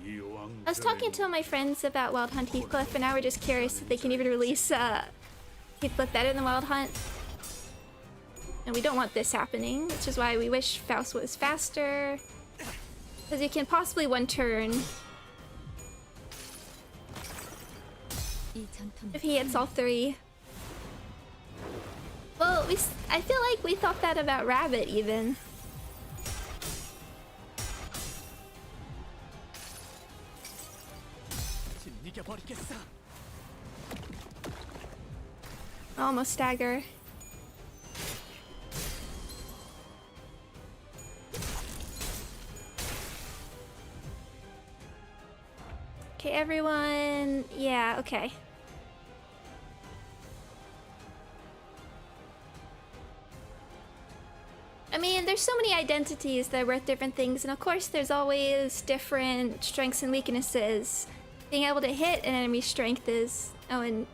S3: 이 왕.
S1: I was talking to my friends about Wild Hunt Heathcliff, and now we're just curious if they can even release Heathcliff better than Wild Hunt. And we don't want this happening, which is why we wish Faust was faster. Because you can possibly one turn if he hits all three. Well, I feel like we thought that about Rabbit even.
S5: 진이겨버리겠어.
S1: Almost stagger. Okay, everyone. Yeah, okay. I mean, there's so many identities that are worth different things, and of course there's always different strengths and weaknesses. Being able to hit an enemy's strength is... Oh, and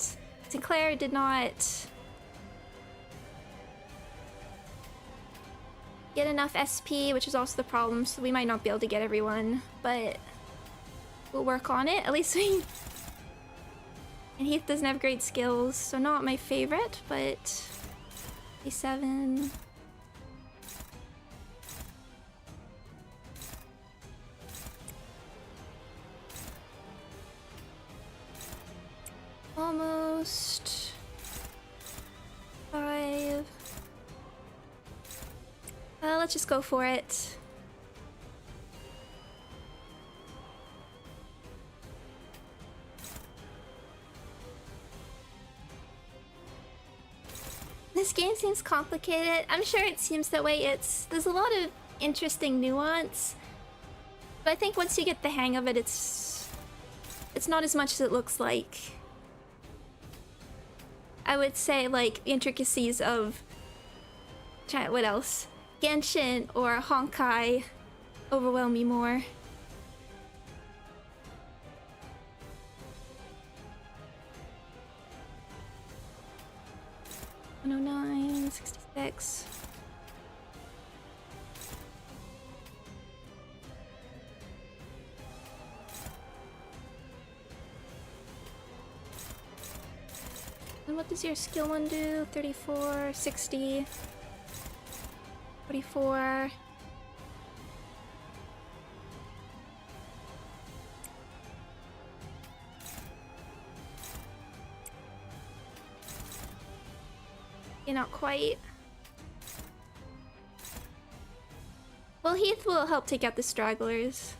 S1: Sinclair did not get enough SP, which is also the problem, so we might not be able to get everyone, but we'll work on it. At least we... And Heath doesn't have great skills, so not my favorite, but... A7... Almost 5. Let's just go for it. This game seems complicated. I'm sure it seems that way. There's a lot of interesting nuance, but I think once you get the hang of it, it's not as much as it looks like. I would say, like, the intricacies of... What else? Genshin or Honkai overwhelm me more. $109, 66. And what does your skill one do? 34, 60, 44. Okay, not quite. Well, Heath will help take out the stragglers.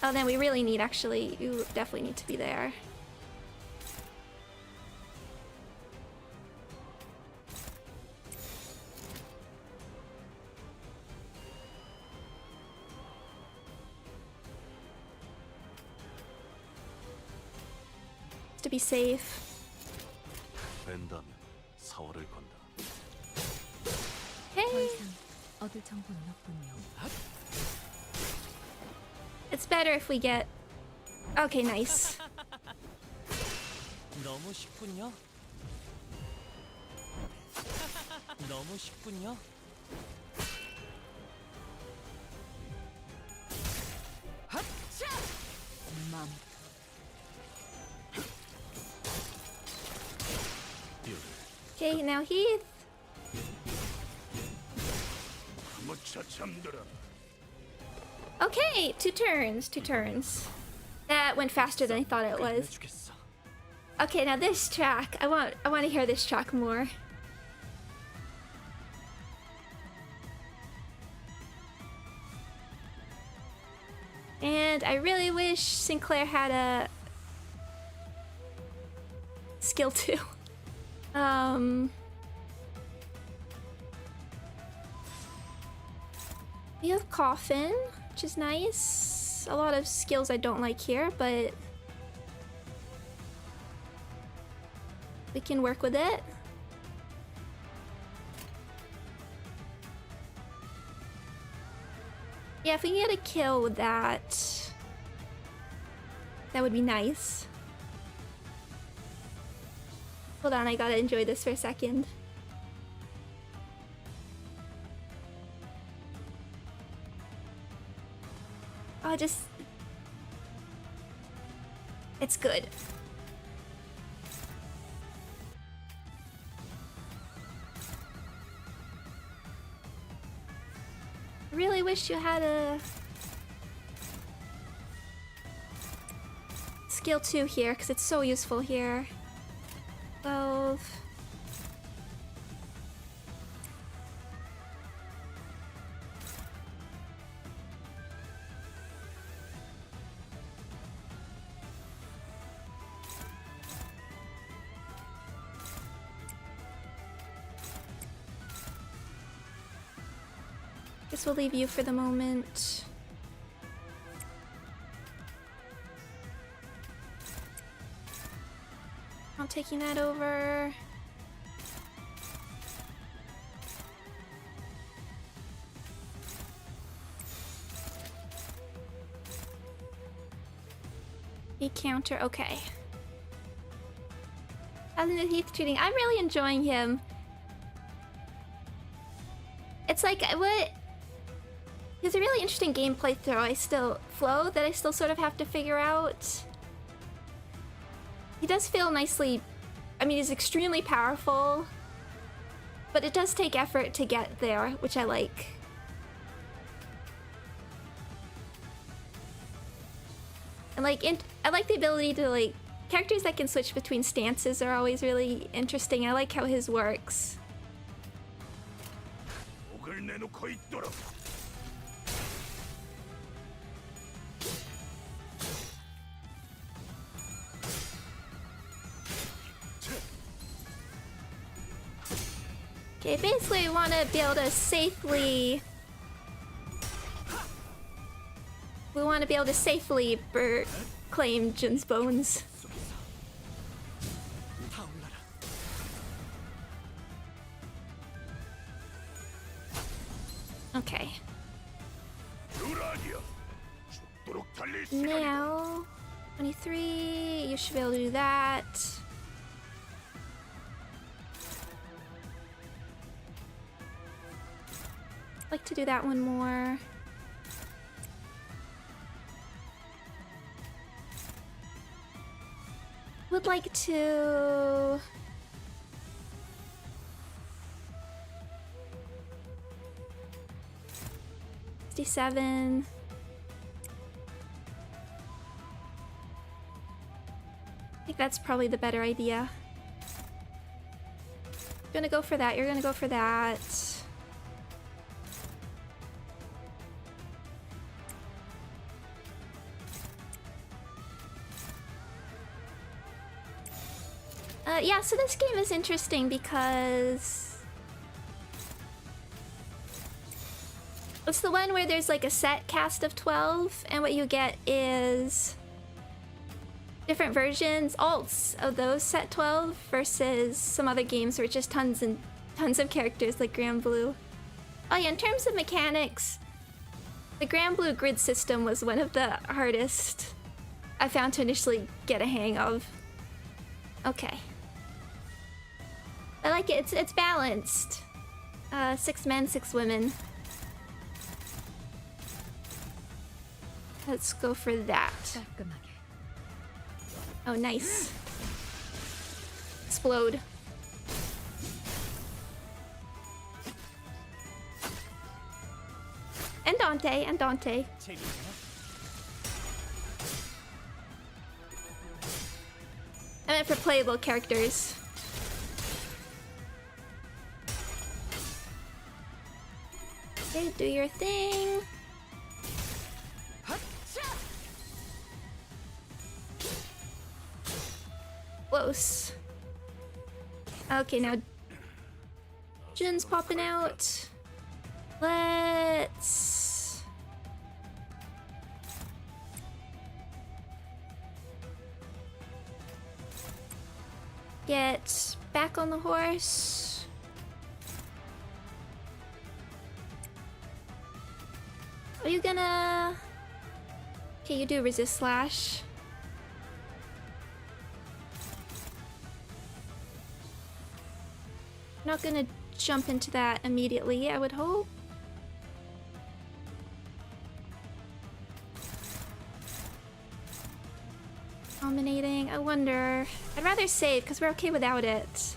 S1: Oh, then we really need, actually, you definitely need to be there. To be safe.
S3: 된다면 사활을 건다.
S1: Hey!
S4: 얻을 정보는 없군요.
S1: It's better if we get... Okay, nice.
S5: 너무 쉽군요. 너무 쉽군요.
S4: 핫차! 맘.
S1: Okay, now Heath.
S3: 무차 잠들어.
S1: Okay, two turns. That went faster than I thought it was.
S5: 해주겠어.
S1: Okay, now this track. I want to hear this track more. And I really wish Sinclair had a skill 2. We have Coffin, which is nice. A lot of skills I don't like here, but we can work with it. Yeah, if we can get a kill with that That would be nice. Hold on, I gotta enjoy this for a second. Oh, just... It's good. I really wish you had a... Skill 2 here, because it's so useful here. 12... Guess we'll leave you for the moment. Not taking that over. A counter, okay. How's Heath treating? I'm really enjoying him. It's like what? There's a really interesting gameplay flow that I still sort of have to figure out. He does feel nicely... I mean, he's extremely powerful, but it does take effort to get there, which I like. And I like the ability to like... Characters that can switch between stances are always really interesting. I like how his works. Okay, basically we want to be able to safely... We want to be able to safely claim Jun's bones. Okay. Now, 23, you should be able to do that. I'd like to do that one more. Would like to... $67. I think that's probably the better idea. You're gonna go for that, you're gonna go for that. Yeah, so this game is interesting because it's the one where there's like a set cast of 12, and what you get is different versions, alts of those set 12 versus some other games where it's just tons and tons of characters like Grand Blue. Oh yeah, in terms of mechanics, the Grand Blue grid system was one of the hardest I found to initially get a hang of. Okay. I like it. It's balanced. 6 men, 6 women. Let's go for that. Oh, nice. Explode. And Dante, and Dante. I meant for playable characters. Okay, do your thing. Close. Okay, now Jun's popping out. Let's get back on the horse. Are you gonna... Okay, you do resist slash. not gonna jump into that immediately, I would hope. Dominating, I wonder. I'd rather save because we're okay without it.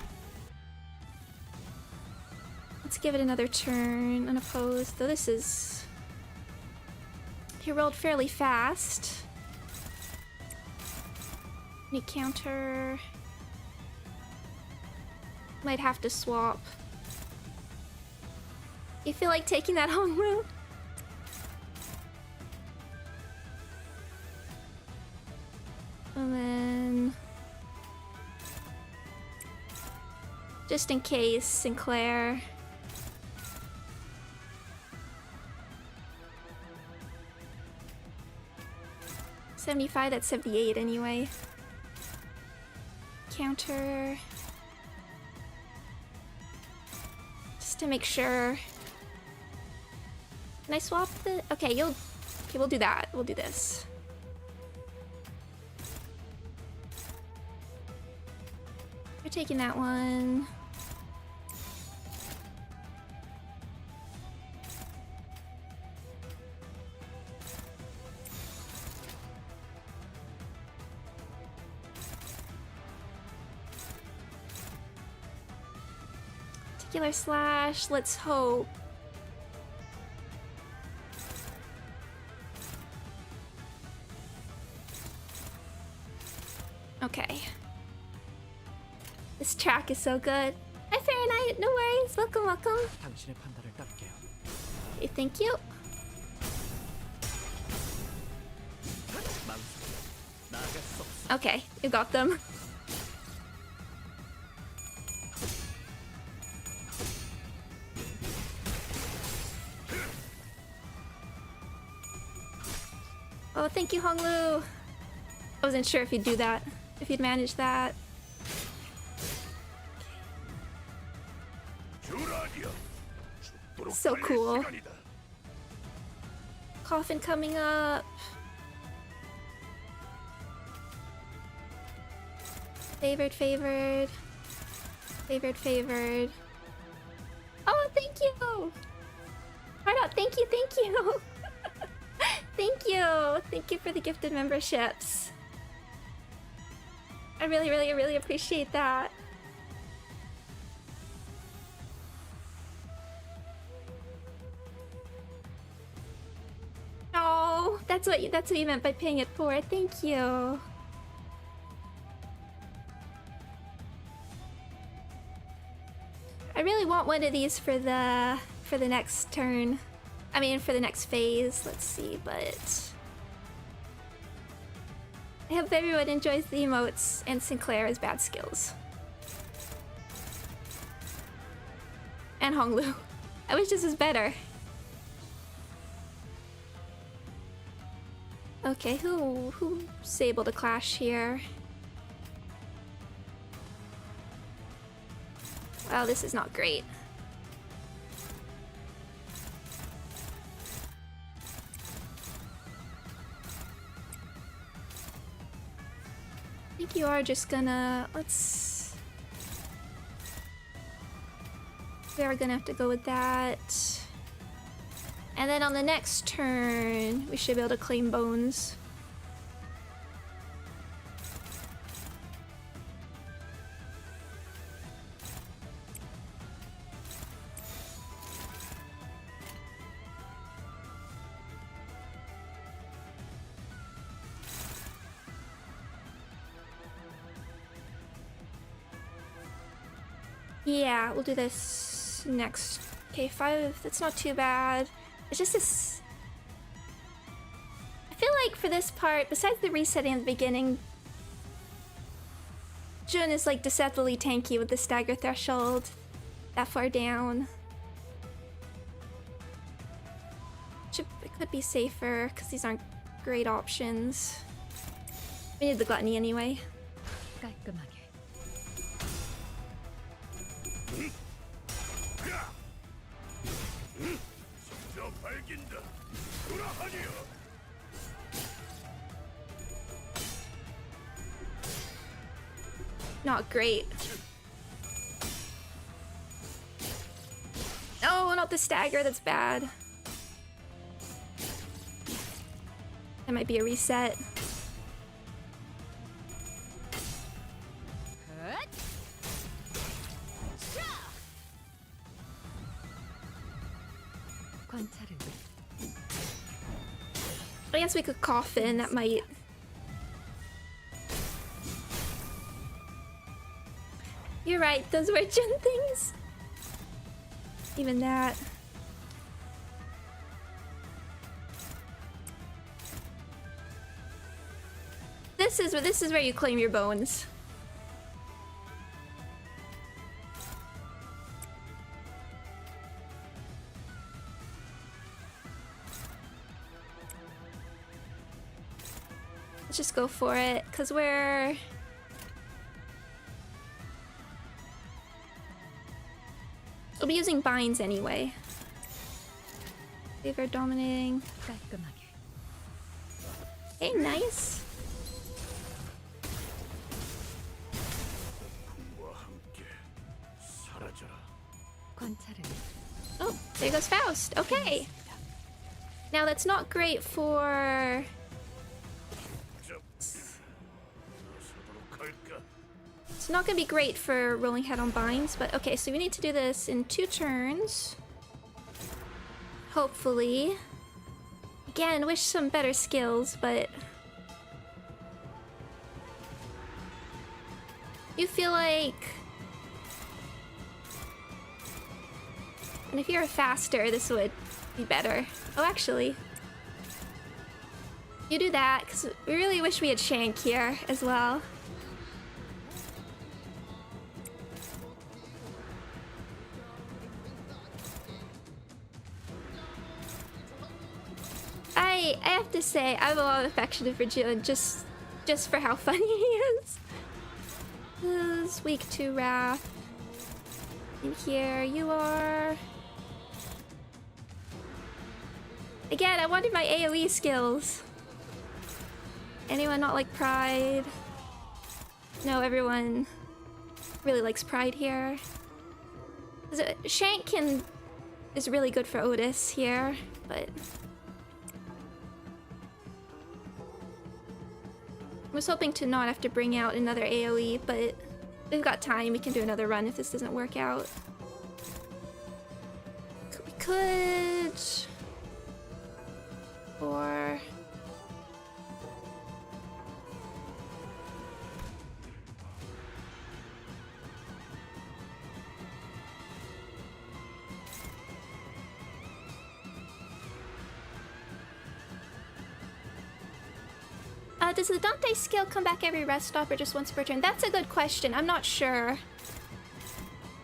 S1: Let's give it another turn, unopposed. Though this is... He rolled fairly fast. Any counter... Might have to swap. You feel like taking that home route? And then... Just in case, Sinclair. $75, that's $78 anyway. Counter... Just to make sure. Can I swap the... Okay, you'll... Okay, we'll do that. We'll do this. You're taking that one. Particular slash, let's hope. Okay. This track is so good. Hi Fahrenheit, no worries. Welcome, welcome.
S5: 당신의 판단을 따를게요.
S1: Okay, thank you.
S5: 나아갈 수 없어.
S1: Okay, you got them. Oh, thank you, Honglu. I wasn't sure if you'd do that, if you'd manage that. So cool. Coffin coming up. Favored, favored. Favored, favored. Oh, thank you! Right out, thank you, thank you! Thank you! Thank you for the gifted memberships. I really, really, really appreciate that. Oh, that's what you meant by paying it forward. Thank you. I really want one of these for the next turn. I mean, for the next phase. Let's see, but I hope everyone enjoys the emotes and Sinclair's bad skills. And Honglu. I wish this was better. Okay, who's able to clash here? Wow, this is not great. I think you are just gonna... We are gonna have to go with that. And then on the next turn, we should be able to claim bones. Yeah, we'll do this next. Okay, 5, that's not too bad. It's just this... I feel like for this part, besides the resetting at the beginning, Jun is like deceptively tanky with the stagger threshold that far down. It could be safer, because these aren't great options. We need the gluttony anyway.
S4: 깔끔하게.
S1: Not great. the stagger that's bad. That might be a reset.
S4: 관찰을
S1: I guess we could coffin, that might... You're right, those were Jin things. Even that. This is where you claim your bones. Let's just go for it, because we'll be using binds anyway. Favor dominating.
S4: 깔끔하게.
S1: Hey, nice.
S3: 풍과 함께 사라져라.
S4: 관찰을
S1: Oh, there goes Faust. Okay. Now that's not great for...
S3: 나서도록 할까?
S1: It's not gonna be great for rolling head on binds, but okay, so we need to do this in 2 turns. Hopefully. Again, wish some better skills, but... You feel like... And if you're faster, this would be better. Oh, actually... You do that, because we really wish we had Shank here as well. I have to say, I have a lot of affection for Jun, just for how funny he is. Who's weak to Wrath? In here, you are... Again, I wanted my AoE skills. Anyone not like Pride? No, everyone really likes Pride here. Shank is really good for Otis here, but... I was hoping to not have to bring out another AoE, but we've got time. We can do another run if this doesn't work out. We could... Or... does the Dante skill come back every rest stop or just once per turn? That's a good question. I'm not sure.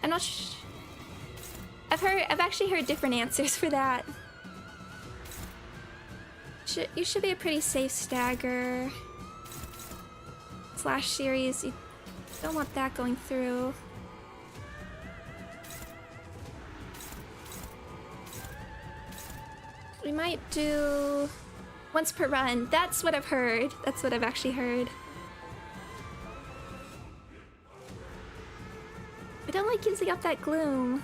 S1: I'm not I've actually heard different answers for that. You should be a pretty safe stagger. Slash series, you don't want that going through. We might do... Once per run. That's what I've heard. That's what I've actually heard. I don't like using up that gloom.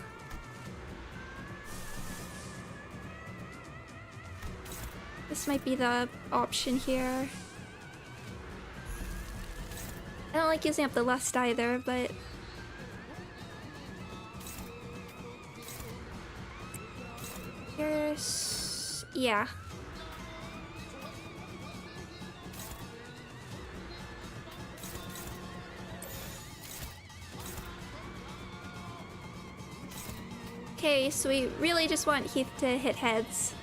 S1: This might be the option here. I don't like using up the lust either, but... Here's... Yeah. Okay, so we really just want Heath to hit heads.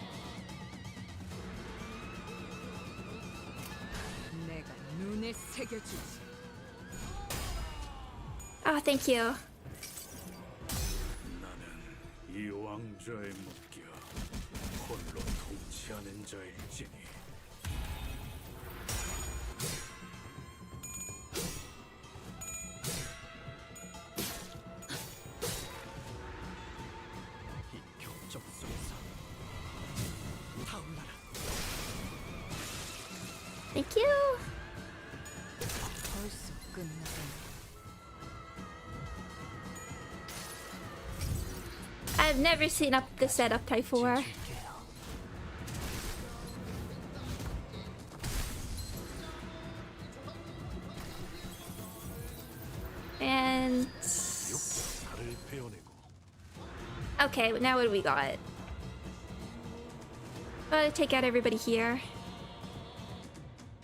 S4: 내가 눈에 새겨주지.
S1: Oh, thank you.
S3: 나는 이 왕좌에 묶여 홀로 통치하는 자일지니.
S5: 이 격정 속에서 타올라라.
S1: Thank you.
S4: 벌써 끝나가네.
S1: I've never seen up the setup before. And
S3: 칼을 베어내고
S1: okay, now what do we got? Gotta take out everybody here.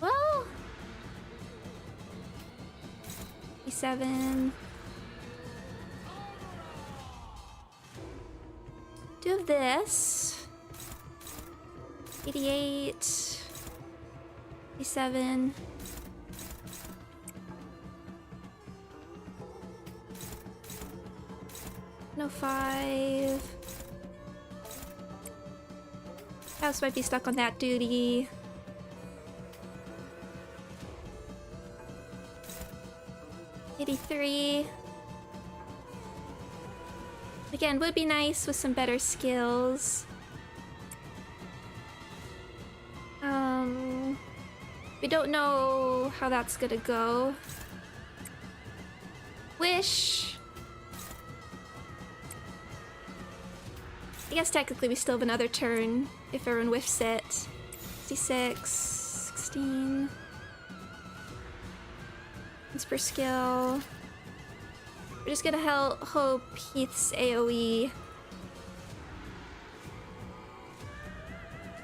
S1: Well, 87. Do this. 88. 87. No 5. House might be stuck on that duty. $83. Again, would be nice with some better skills. We don't know how that's gonna go. Wish. I guess technically we still have another turn if everyone whiffs it. 56, 16. It's per skill. We're just gonna hope Heath's AoE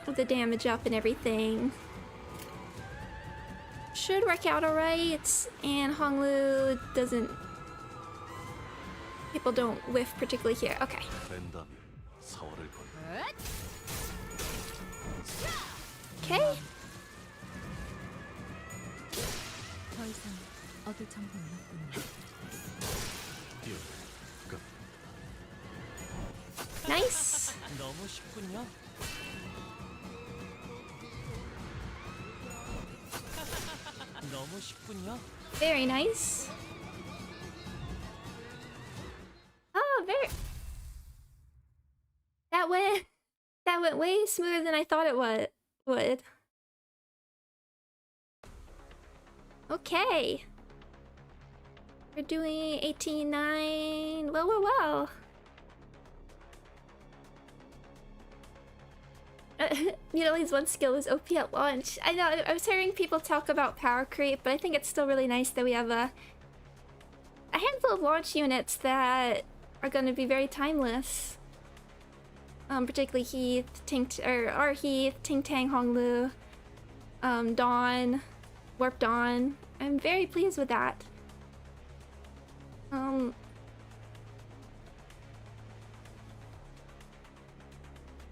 S1: with the damage up and everything. Should work out alright, and Honglu doesn't... People don't whiff particularly here. Okay.
S3: 뺀다면 사활을 걸.
S1: Okay.
S4: 더 이상 얻을 정보는 없군요.
S3: 뛰어. 끝.
S1: Nice.
S5: 너무 쉽군요. 너무 쉽군요.
S1: Very nice. Oh, very... That went way smoother than I thought it would. Okay. We're doing 18-9. Well. Needle's one skill is OP at launch. I know, I was hearing people talk about power creep, but I think it's still really nice that we have a handful of launch units that are going to be very timeless. Particularly Heath, our Heath, Ting Tang, Honglu, Dawn, Warp Dawn. I'm very pleased with that. And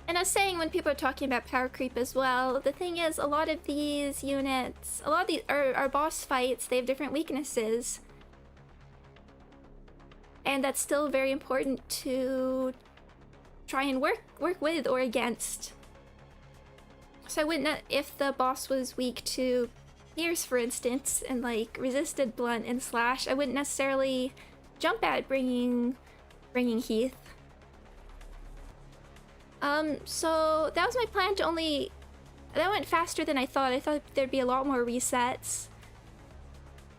S1: I was saying when people are talking about power creep as well, the thing is a lot of these units, our boss fights, they have different weaknesses. And that's still very important to try and work with or against. So I wouldn't, if the boss was weak to Pierce, for instance, and like resisted blunt and slash, I wouldn't necessarily jump at bringing Heath. So that was my plan to only... That went faster than I thought. I thought there'd be a lot more resets.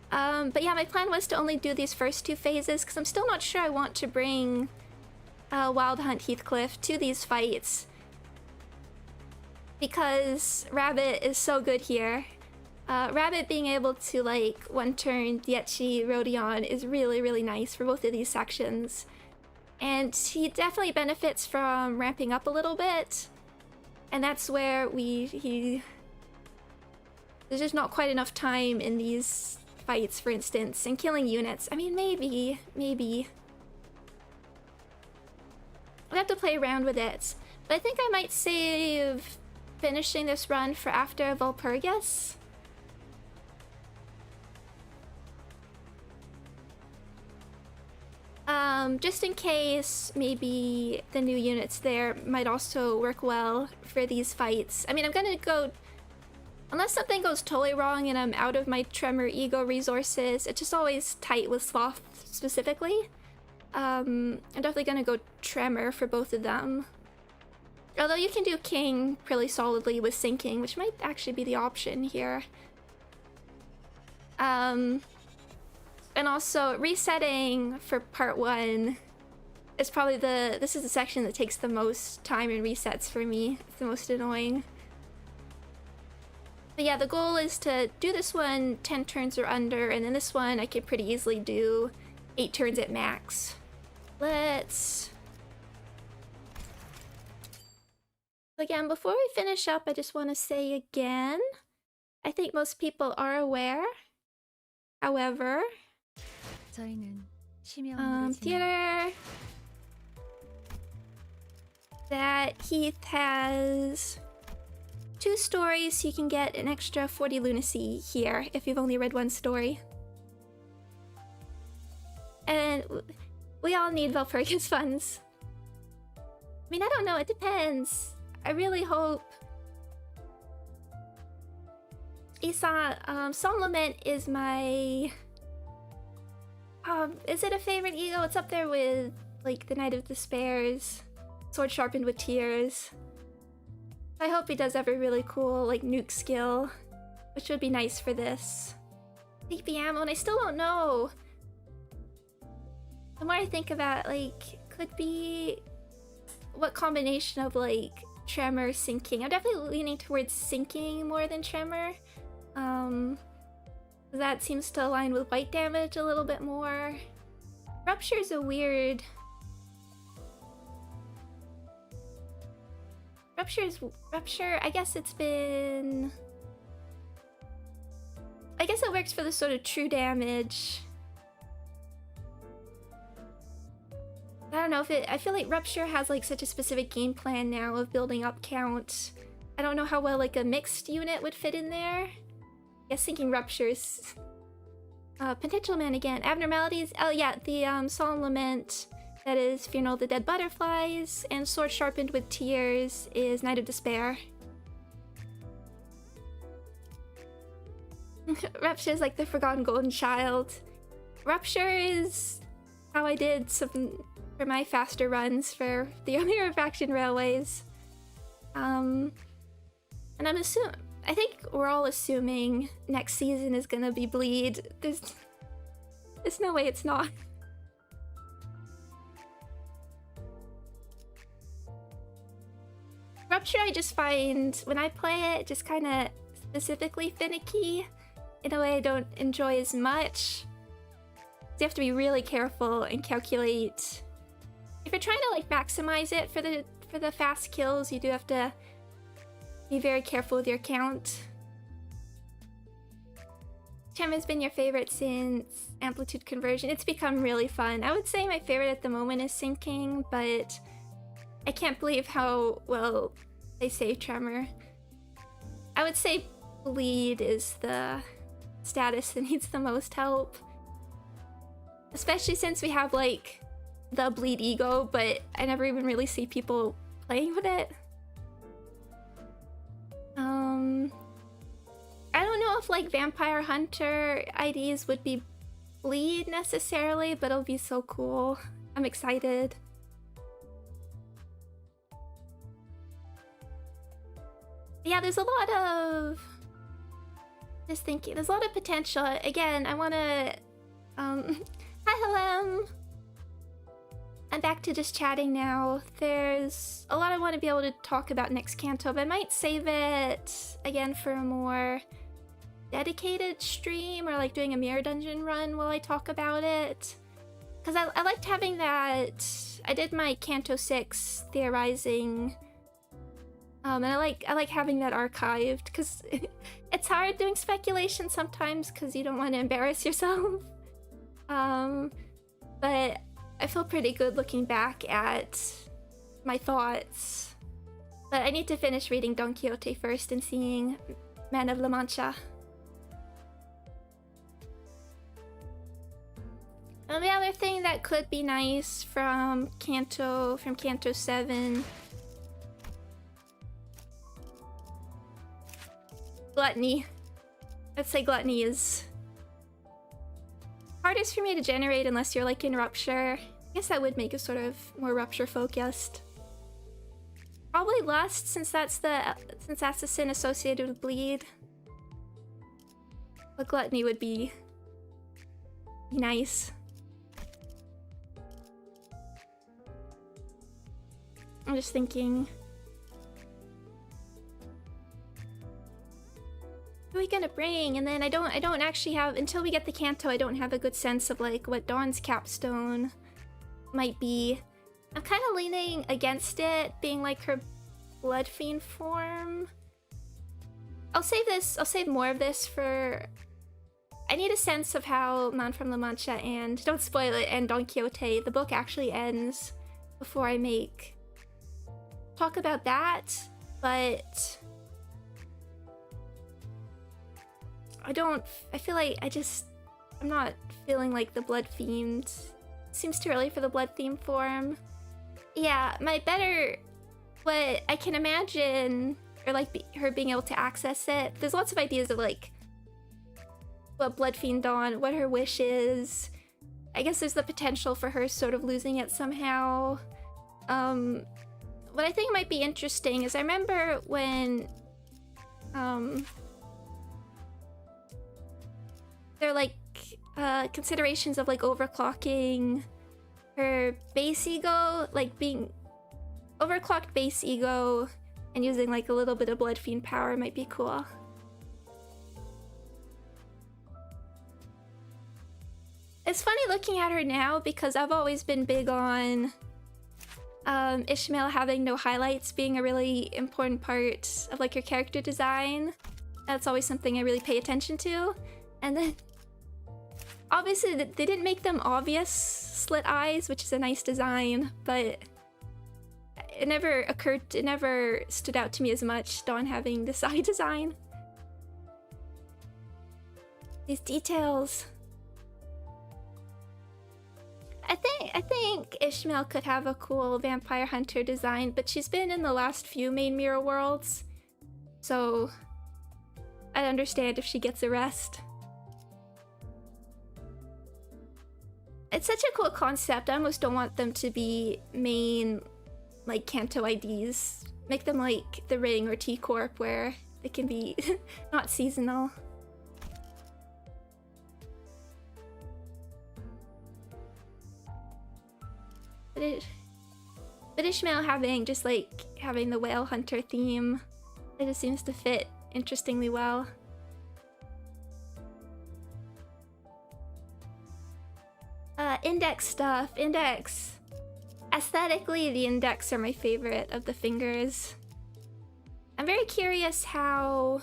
S1: But yeah, my plan was to only do these first two phases, because I'm still not sure I want to bring Wild Hunt Heathcliff to these fights. Because Rabbit is so good here. Rabbit being able to, like, one-turn Dietchi, Rodion is really, really nice for both of these sections. And he definitely benefits from ramping up a little bit. And that's where there's just not quite enough time in these fights, for instance, and killing units. I mean, maybe. I'll have to play around with it. But I think I might save finishing this run for after Valpurgis. Just in case maybe the new units there might also work well for these fights. I mean, I'm gonna go... Unless something goes totally wrong and I'm out of my Tremor Ego resources, it's just always tight with Sloth specifically. I'm definitely gonna go Tremor for both of them. Although you can do King pretty solidly with Sinking, which might actually be the option here. And also, resetting for part 1 It's probably this is the section that takes the most time and resets for me. It's the most annoying. But yeah, the goal is to do this one 10 turns or under, and then this one I can pretty easily do 8 turns at max. Let's... Again, before we finish up, I just want to say again, I think most people are aware. However,
S4: 저희는 심야원으로
S1: theater, that Heath has 2 stories, so you can get an extra 40 lunacy here if you've only read 1 story. And we all need Valpurgis funds. I mean, I don't know, it depends. I really hope... Song Lament is my... is it a favorite ego? It's up there with, like, the Knight of Despairs, Sword Sharpened with Tears. I hope he does have a really cool, like, nuke skill, which would be nice for this. Take the ammo, and I still don't know. The more I think about, like, could be what combination of, like, Tremor, Sinking. I'm definitely leaning towards Sinking more than Tremor. That seems to align with white damage a little bit more. Rupture is a weird... Rupture, I guess it's been... I guess it works for the sort of true damage. I don't know if it... I feel like Rupture has like such a specific game plan now of building up count. I don't know how well like a mixed unit would fit in there. I guess thinking Ruptures. Potential Man again. Abnormalities. Oh yeah, the Solemn Lament, that is Funeral of the Dead Butterflies, and Sword Sharpened with Tears is Night of Despair. Rupture is like the Forgotten Golden Child. Rupture is how I did some for my faster runs for the earlier Refraction Railways. And I think we're all assuming next season is gonna be Bleed. There's no way it's not. Rupture, I just find when I play it just kind of specifically finicky in a way I don't enjoy as much. You have to be really careful and calculate. If you're trying to like maximize it for the fast kills, you do have to be very careful with your count. Chem has been your favorite since Amplitude Conversion. It's become really fun. I would say my favorite at the moment is Sinking, but I can't believe how well they save Tremor. I would say Bleed is the status that needs the most help. Especially since we have like the Bleed ego, but I never even really see people playing with it. I don't know if like Vampire Hunter IDs would be Bleed necessarily, but it'll be so cool. I'm excited. Yeah, there's a lot of... Just thinking, there's a lot of potential. Again, I want to... Hi, Helem! I'm back to just chatting now. There's a lot I want to be able to talk about next canto, but I might save it again for a more dedicated stream or like doing a mirror dungeon run while I talk about it. Because I liked having that... I did my Canto 6 theorizing... and I like having that archived, because it's hard doing speculation sometimes because you don't want to embarrass yourself. But I feel pretty good looking back at my thoughts. But I need to finish reading Don Quixote first and seeing Man of La Mancha. And the other thing that could be nice from Canto 7... Gluttony. I'd say Gluttony is hardest for me to generate unless you're like in Rupture. I guess that would make it sort of more Rupture focused. Probably Lust, since that's the sin associated with Bleed. But Gluttony would be I'm just thinking. What are we gonna bring? And then I don't actually have, until we get the Kanto, I don't have a good sense of like what Dawn's capstone might be. I'm kind of leaning against it being like her Blood Fiend form. I'll save more of this for... I need a sense of how Man from La Mancha and, don't spoil it, and Don Quixote, the book actually ends before I talk about that, but I feel like I'm not feeling like the Blood Fiend. Seems too early for the Blood Theme form. Yeah, what I can imagine, or like her being able to access it, there's lots of ideas of like what Blood Fiend Dawn, what her wish is. I guess there's the potential for her sort of losing it somehow. What I think might be interesting is I remember when there are like considerations of like overclocking her base ego, like being overclocked base ego and using like a little bit of Blood Fiend power might be cool. It's funny looking at her now because I've always been big on Ishmael having no highlights being a really important part of like her character design. That's always something I really pay attention to. And then obviously they didn't make them obvious slit eyes, which is a nice design, but it never stood out to me as much, Dawn having this eye design. These details. I think Ishmael could have a cool vampire hunter design, but she's been in the last few main Mirror Worlds, so I'd understand if she gets a rest. It's such a cool concept. I almost don't want them to be main, like, Kanto IDs. Make them like The Ring or T-Corp, where they can be not seasonal. But Ishmael having the whale hunter theme, it just seems to fit interestingly well. Index stuff. Index. Aesthetically, the index are my favorite of the fingers. I'm very curious how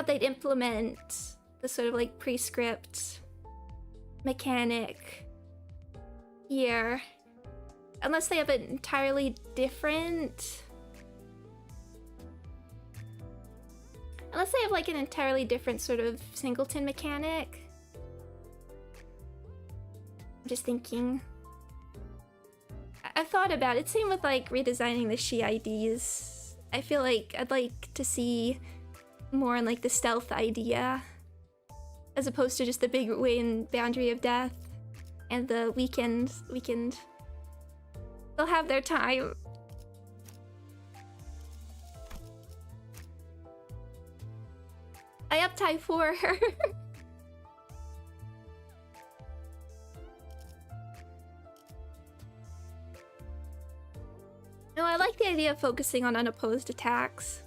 S1: they'd implement the sort of like prescript mechanic here. Unless they have an entirely different... Unless they have like an entirely different sort of singleton mechanic. I'm just thinking. I've thought about it. Same with like redesigning the She IDs. I feel like I'd like to see more in like the stealth idea, as opposed to just the big win Boundary of Death and the weekend. They'll have their time. I uptie for her. No, I like the idea of focusing on unopposed attacks.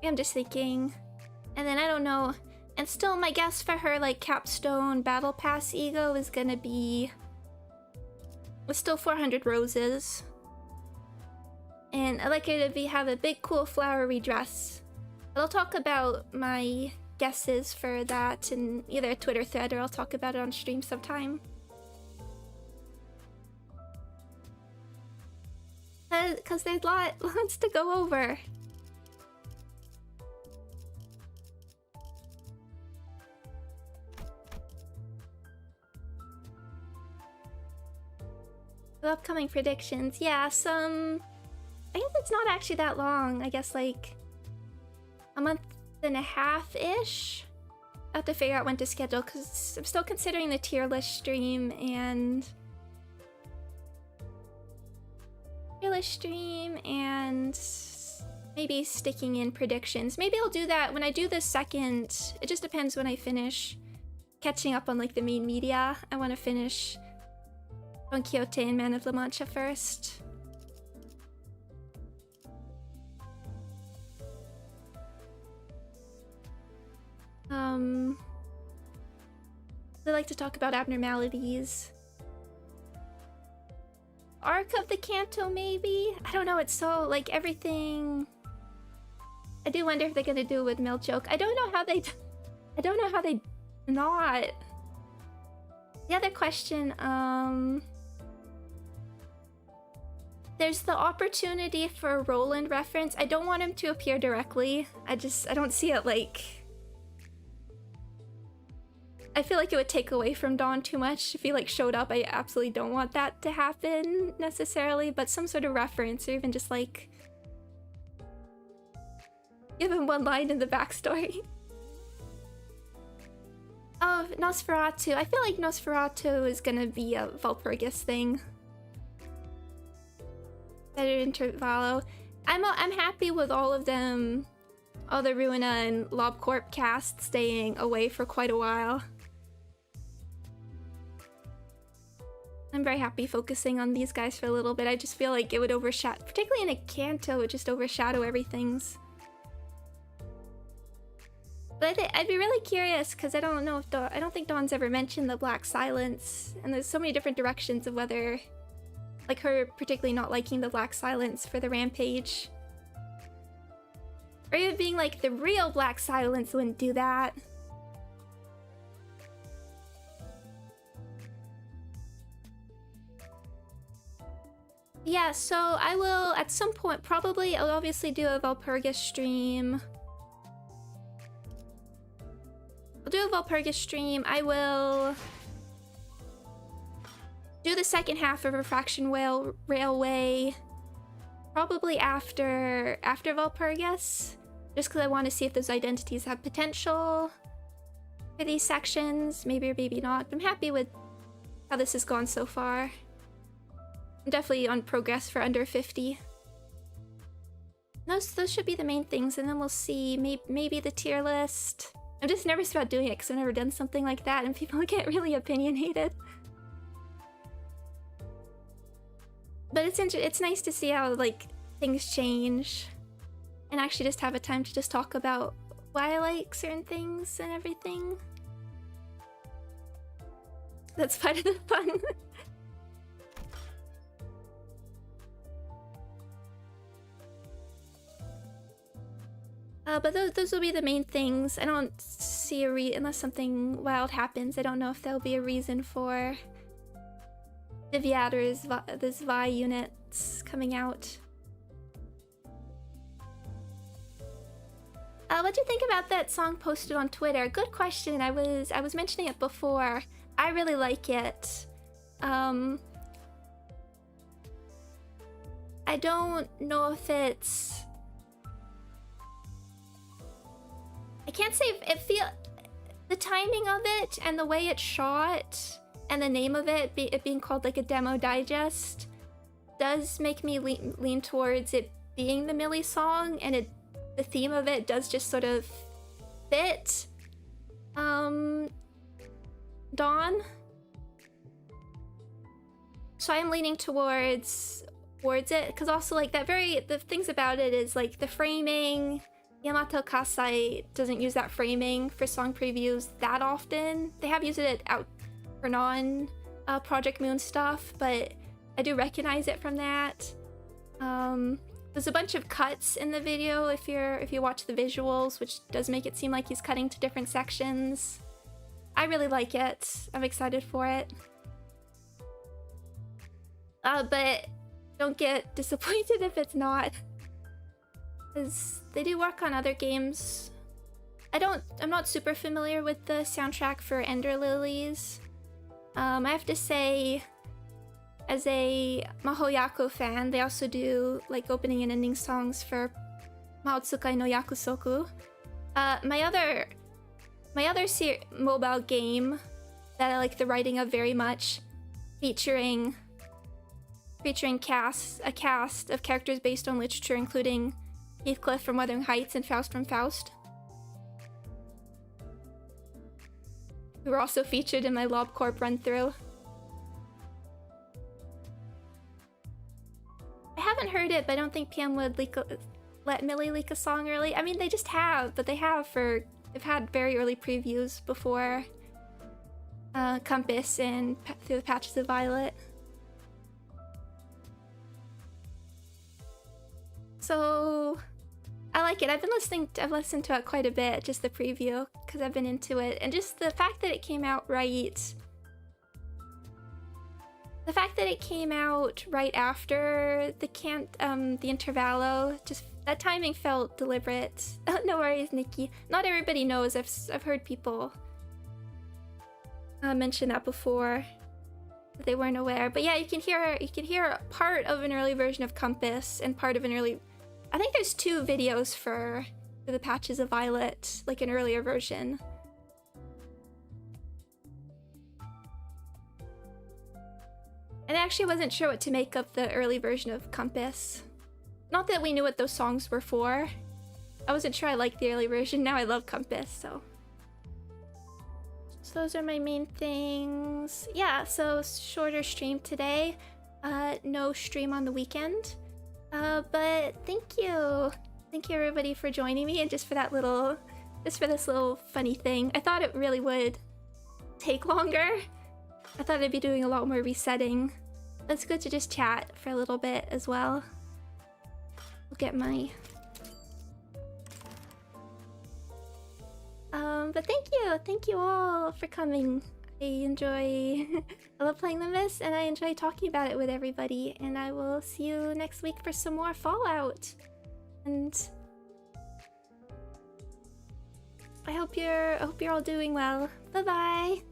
S1: I'm just thinking. And then I don't know. And still my guess for her like capstone battle pass ego is gonna be... It's still 400 roses. And I'd like her to have a big cool flowery dress. But I'll talk about my guesses for that in either a Twitter thread or I'll talk about it on stream sometime. Because there's lots to go over. The upcoming predictions, yeah, I guess it's not actually that long. I guess like a month and a half-ish. I have to figure out when to schedule because I'm still considering the tier list stream and maybe sticking in predictions. Maybe I'll do that when I do the second. It just depends when I finish catching up on like the main media. I want to finish Don Quixote and Man of La Mancha first. They like to talk about abnormalities. Arc of the Canto, maybe? I don't know, it's so, like, everything... I do wonder if they're gonna do it with Milk Joke. I don't know how they... I don't know how they not. The other question, there's the opportunity for a Roland reference. I don't want him to appear directly. I don't see it, like... I feel like it would take away from Dawn too much if he like showed up. I absolutely don't want that to happen necessarily, but some sort of reference or even just like give him one line in the backstory. Oh, Nosferatu. I feel like Nosferatu is gonna be a Valpurgis thing. Better Intervallo. I'm happy with all of them, all the Ruina and LobCorp cast staying away for quite a while. I'm very happy focusing on these guys for a little bit. I just feel like it would overshadow, particularly in a Canto, it would just overshadow everything's. But I'd be really curious because I don't know if I don't think Dawn's ever mentioned the Black Silence, and there's so many different directions of whether, like her particularly not liking the Black Silence for the Rampage, or even being like the real Black Silence wouldn't do that. Yeah, so I will, at some point, probably, I'll obviously do a Valpurgis stream. I'll do a Valpurgis stream. I will do the second half of Refraction Railway, probably after Valpurgis, just because I want to see if those identities have potential for these sections. Maybe or maybe not. I'm happy with how this has gone so far. I'm definitely on progress for under 50. Those should be the main things, and then we'll see maybe the tier list. I'm just nervous about doing it because I've never done something like that and people get really opinionated. But it's nice to see how like things change and actually just have a time to just talk about why I like certain things and everything. That's part of the fun. But those will be the main things. I don't see unless something wild happens, I don't know if there'll be a reason for Viviad or the Vi units coming out. What do you think about that song posted on Twitter? Good question. I was mentioning it before. I really like it. I don't know if it's... I can't say if the timing of it and the way it's shot and the name of it, it being called like a demo digest, does make me lean towards it being the Millie song, and the theme of it does just sort of fit Dawn. So I'm leaning towards it, because also like the things about it is like the framing. Yamato Kasai doesn't use that framing for song previews that often. They have used it out for non-Project Moon stuff, but I do recognize it from that. There's a bunch of cuts in the video if you watch the visuals, which does make it seem like he's cutting to different sections. I really like it. I'm excited for it. But don't get disappointed if it's not. Because they do work on other games. I'm not super familiar with the soundtrack for Ender Lilies. I have to say, as a Mahoyako fan, they also do like opening and ending songs for Maotsukai no Yakusoku. My other mobile game that I like the writing of very much, featuring a cast of characters based on literature, including Heathcliff from Wuthering Heights and Faust from Faust, who were also featured in my LobCorp run-through. I haven't heard it, but I don't think PM would let Millie leak a song early. I mean, they just have, but they've had very early previews before Compass and Through the Patches of Violet. So I like it. I've listened to it quite a bit, just the preview, because I've been into it, and just the fact that it came out right. The fact that it came out right after the intervallo, just that timing felt deliberate. No worries, Nikki. Not everybody knows. I've heard people mention that before, that they weren't aware. But yeah, you can hear part of an early version of Compass and part of an early. I think there's 2 videos for the Patches of Violet, like an earlier version. And I actually wasn't sure what to make of the early version of Compass. Not that we knew what those songs were for. I wasn't sure I liked the early version. Now I love Compass, so those are my main things. Yeah, so shorter stream today. No stream on the weekend. But thank you. Thank you everybody for joining me, and just for this little funny thing. I thought it really would take longer. I thought I'd be doing a lot more resetting. It's good to just chat for a little bit as well. I'll get my... but thank you all for coming. I love playing Limbus, and I enjoy talking about it with everybody, and I will see you next week for some more Fallout. And I hope you're all doing well. Bye bye.